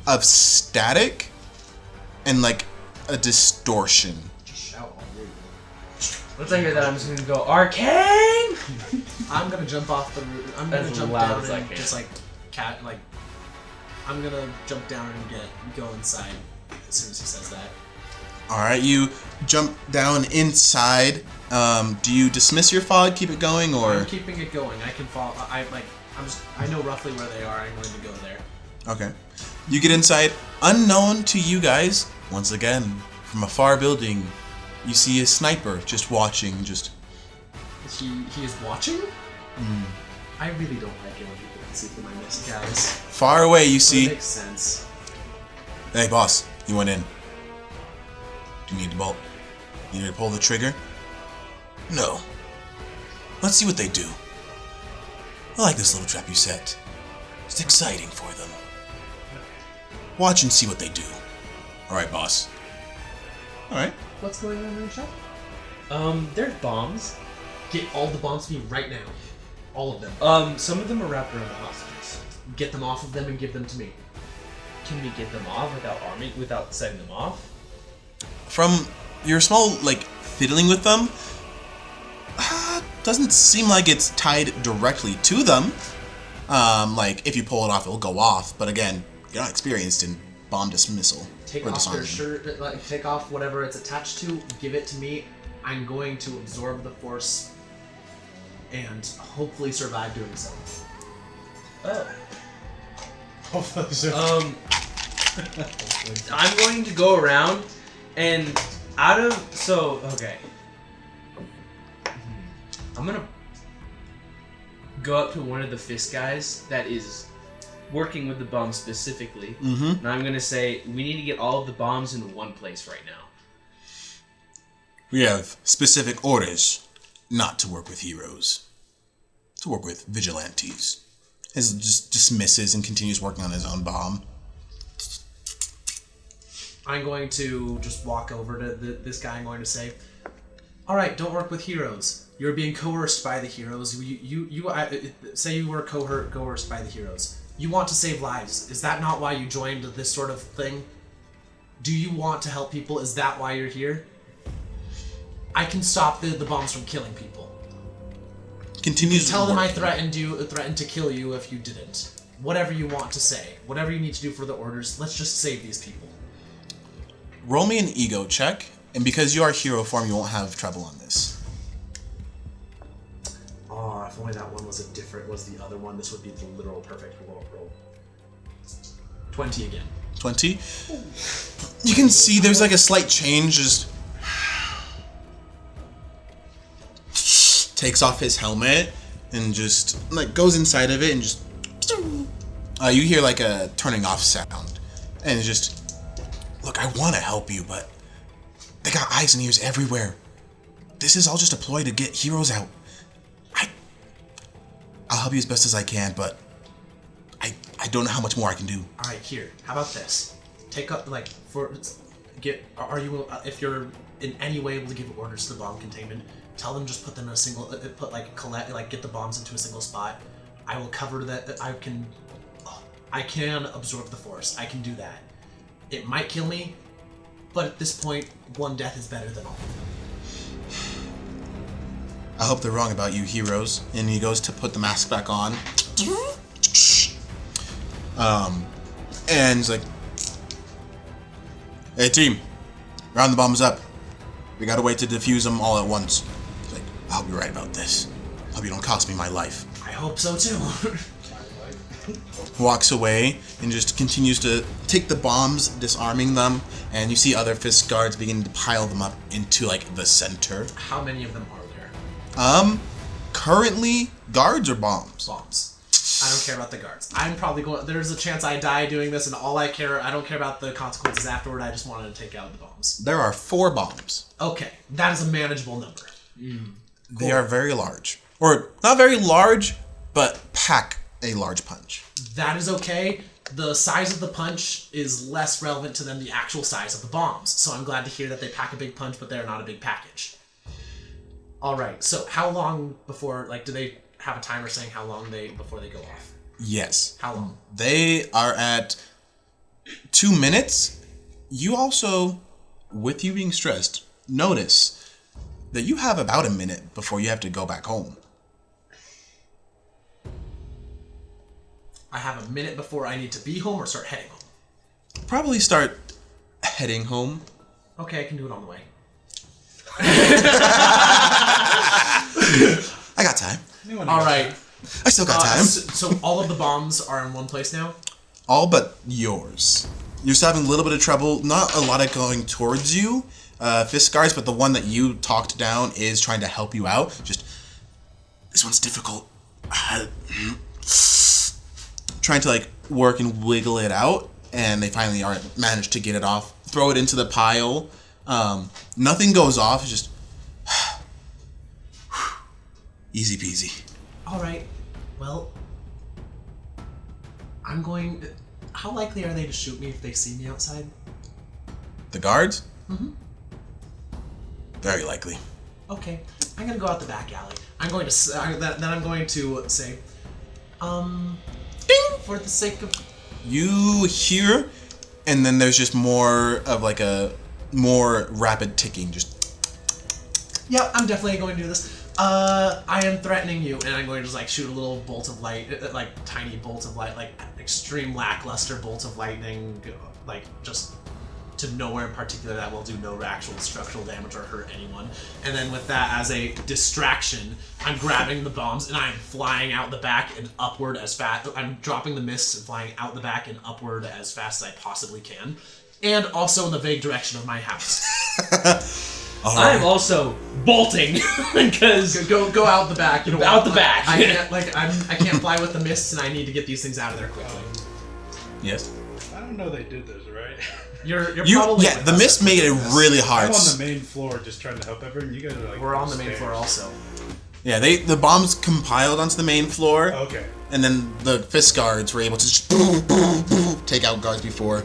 of static and like a distortion. Just shout all you. Once I hear that, I'm just gonna go, Arcane! I'm gonna jump off the roof. I'm gonna As jump loud down as I and can. just I'm gonna jump down and go inside as soon as he says that. Alright, you jump down inside. Do you dismiss your fog, keep it going, or? I'm keeping it going. I can fall. I know roughly where they are. I'm going to go there. Okay. You get inside. Unknown to you guys, once again, from a far building, you see a sniper just watching, just... He is watching? I really don't like it when people can see through my mist, guys. Far away, you It see... makes sense. Hey, boss, you went in. Do you need to bolt? You need to pull the trigger? No. Let's see what they do. I like this little trap you set. It's exciting for them. Watch and see what they do. Alright, boss. Alright. What's going on in the shop? There's bombs. Get all the bombs to me right now. All of them. Some of them are wrapped around the hostages. Get them off of them and give them to me. Can we get them off without setting them off? From your small, like, fiddling with them, doesn't seem like it's tied directly to them. Like, if you pull it off, it'll go off. But again, you're not experienced in bomb dismissal. Take or off their disarming. shirt, like, take off whatever it's attached to, give it to me. I'm going to absorb the force and hopefully survive doing so. Oh. Hopefully so. I'm going to go around and okay. I'm gonna go up to one of the Fist guys that is working with the bombs specifically, and I'm gonna say, we need to get all of the bombs in one place right now. We have specific orders not to work with heroes. To work with vigilantes. His just dismisses and continues working on his own bomb. I'm going to just walk over to this guy. I'm going to say, "All right, don't work with heroes. You're being coerced by the heroes. Say you were coerced by the heroes. You want to save lives. Is that not why you joined this sort of thing?" Do you want to help people? Is that why you're here? I can stop the bombs from killing people. Continues. Tell them I threatened to kill you if you didn't. Whatever you want to say. Whatever you need to do for the orders. Let's just save these people. Roll me an ego check, and because you are hero form, you won't have trouble on this. Oh, if only that one was the other one, this would be the literal perfect roll. 20 again. 20. You can see there's like a slight change. Just takes off his helmet and just like goes inside of it and just. You hear like a turning off sound, and it's just, look, I want to help you, but they got eyes and ears everywhere. This is all just a ploy to get heroes out. I'll help you as best as I can, but I don't know how much more I can do. All right, here. How about this? Take up Are you if you're in any way able to give orders to the bomb containment? Tell them just put them in a single. Get the bombs into a single spot. I will cover that. I can absorb the force. I can do that. It might kill me, but at this point, one death is better than all. I hope they're wrong about you, heroes. And he goes to put the mask back on. And he's like, hey team, round the bombs up. We gotta wait to defuse them all at once. He's like, I hope you're right about this. I hope you don't cost me my life. I hope so too. Walks away and just continues to take the bombs, disarming them, and you see other fist guards beginning to pile them up into like the center. How many of them are there? Currently guards or bombs? Bombs. I don't care about the guards. I'm probably going. There's a chance I die doing this, and I don't care about the consequences afterward. I just wanted to take out the bombs. There are 4 bombs. Okay, that is a manageable number. They are very large, or not very large, but pack a large punch. That is okay. The size of the punch is less relevant to them the actual size of the bombs. So I'm glad to hear that they pack a big punch, but they're not a big package. All right. So how long before? Do they have a timer saying how long before they go off? Yes. How long? They are at 2 minutes. You also, with you being stressed, notice that you have about a minute before you have to go back home. I have a minute before I need to be home or start heading home. Probably start heading home. Okay, I can do it on the way. I got time. All right. I still got time. So all of the bombs are in one place now? All but yours. You're still having a little bit of trouble. Not a lot of going towards you, fist guards, but the one that you talked down is trying to help you out. Just, this one's difficult. Trying to work and wiggle it out, and they finally managed to get it off. Throw it into the pile. Nothing goes off. It's just easy peasy. All right. Well, I'm going. How likely are they to shoot me if they see me outside? The guards? Mm-hmm. Very likely. Okay, I'm gonna go out the back alley. I'm going to then I'm going to say, ding, for the sake of. You hear, and then there's just more of a more rapid ticking. Just. Yeah, I'm definitely going to do this. I am threatening you, and I'm going to just shoot a little bolt of light, tiny bolt of light, extreme lackluster bolt of lightning, just to nowhere in particular that will do no actual structural damage or hurt anyone. And then with that as a distraction, I'm grabbing the bombs and I'm flying out the back and upward as fast. I'm dropping the mist and flying out the back and upward as fast as I possibly can, and also in the vague direction of my house. I'm also bolting because go out the back. Out the back. I can't I can't fly with the mists, and I need to get these things out of there quickly. Yes. I don't know they did this, right? You're probably the mist made it really hard. I'm on the main floor just trying to help everyone. You guys are we're on the main floor also. Yeah, the bombs compiled onto the main floor. Okay. And then the fist guards were able to just boom, boom, boom, take out guards before.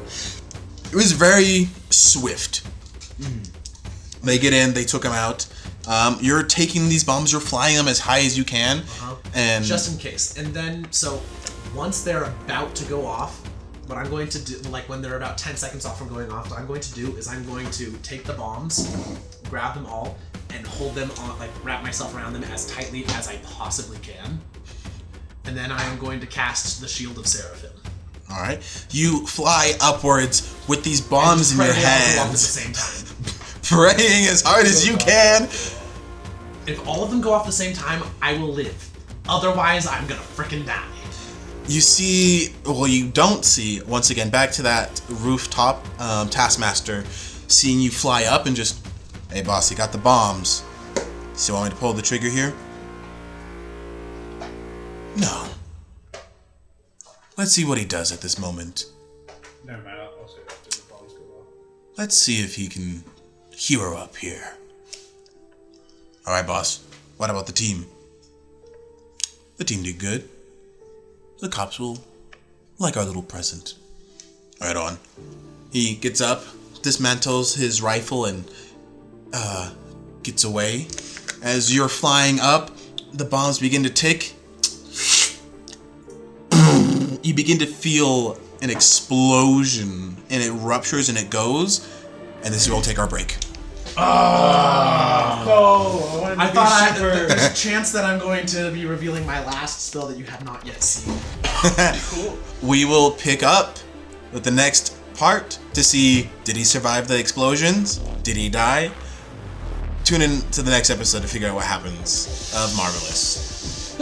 It was very swift. They get in, they took them out. You're taking these bombs, you're flying them as high as you can, and just in case. And then, so once they're about to go off, what I'm going to do, like when they're about 10 seconds off from going off, what I'm going to do is I'm going to take the bombs, grab them all, and hold them on, like wrap myself around them as tightly as I possibly can. And then I am going to cast the Shield of Seraphim. All right. You fly upwards with these bombs in your Pray they all go off at the hands, same time. praying as hard as you can. If all of them go off the same time, I will live. Otherwise, I'm gonna frickin' die. You see, well, you don't see, once again, back to that rooftop, Taskmaster, seeing you fly up and just, hey boss, you got the bombs. So want me to pull the trigger here? No. Let's see what he does at this moment. Never mind, I'll say that after the bombs go off. Let's see if he can hero up here. Alright, boss. What about the team? The team did good. The cops will like our little present. Right on. He gets up, dismantles his rifle, and gets away. As you're flying up, the bombs begin to tick. You begin to feel an explosion, and it ruptures and it goes, and this is where we'll take our break. No, I wanted to I be thought super. there's a chance that I'm going to be revealing my last spell that you have not yet seen. Cool. We will pick up with the next part to see, did he survive the explosions? Did he die? Tune in to the next episode to figure out what happens of Marvelous.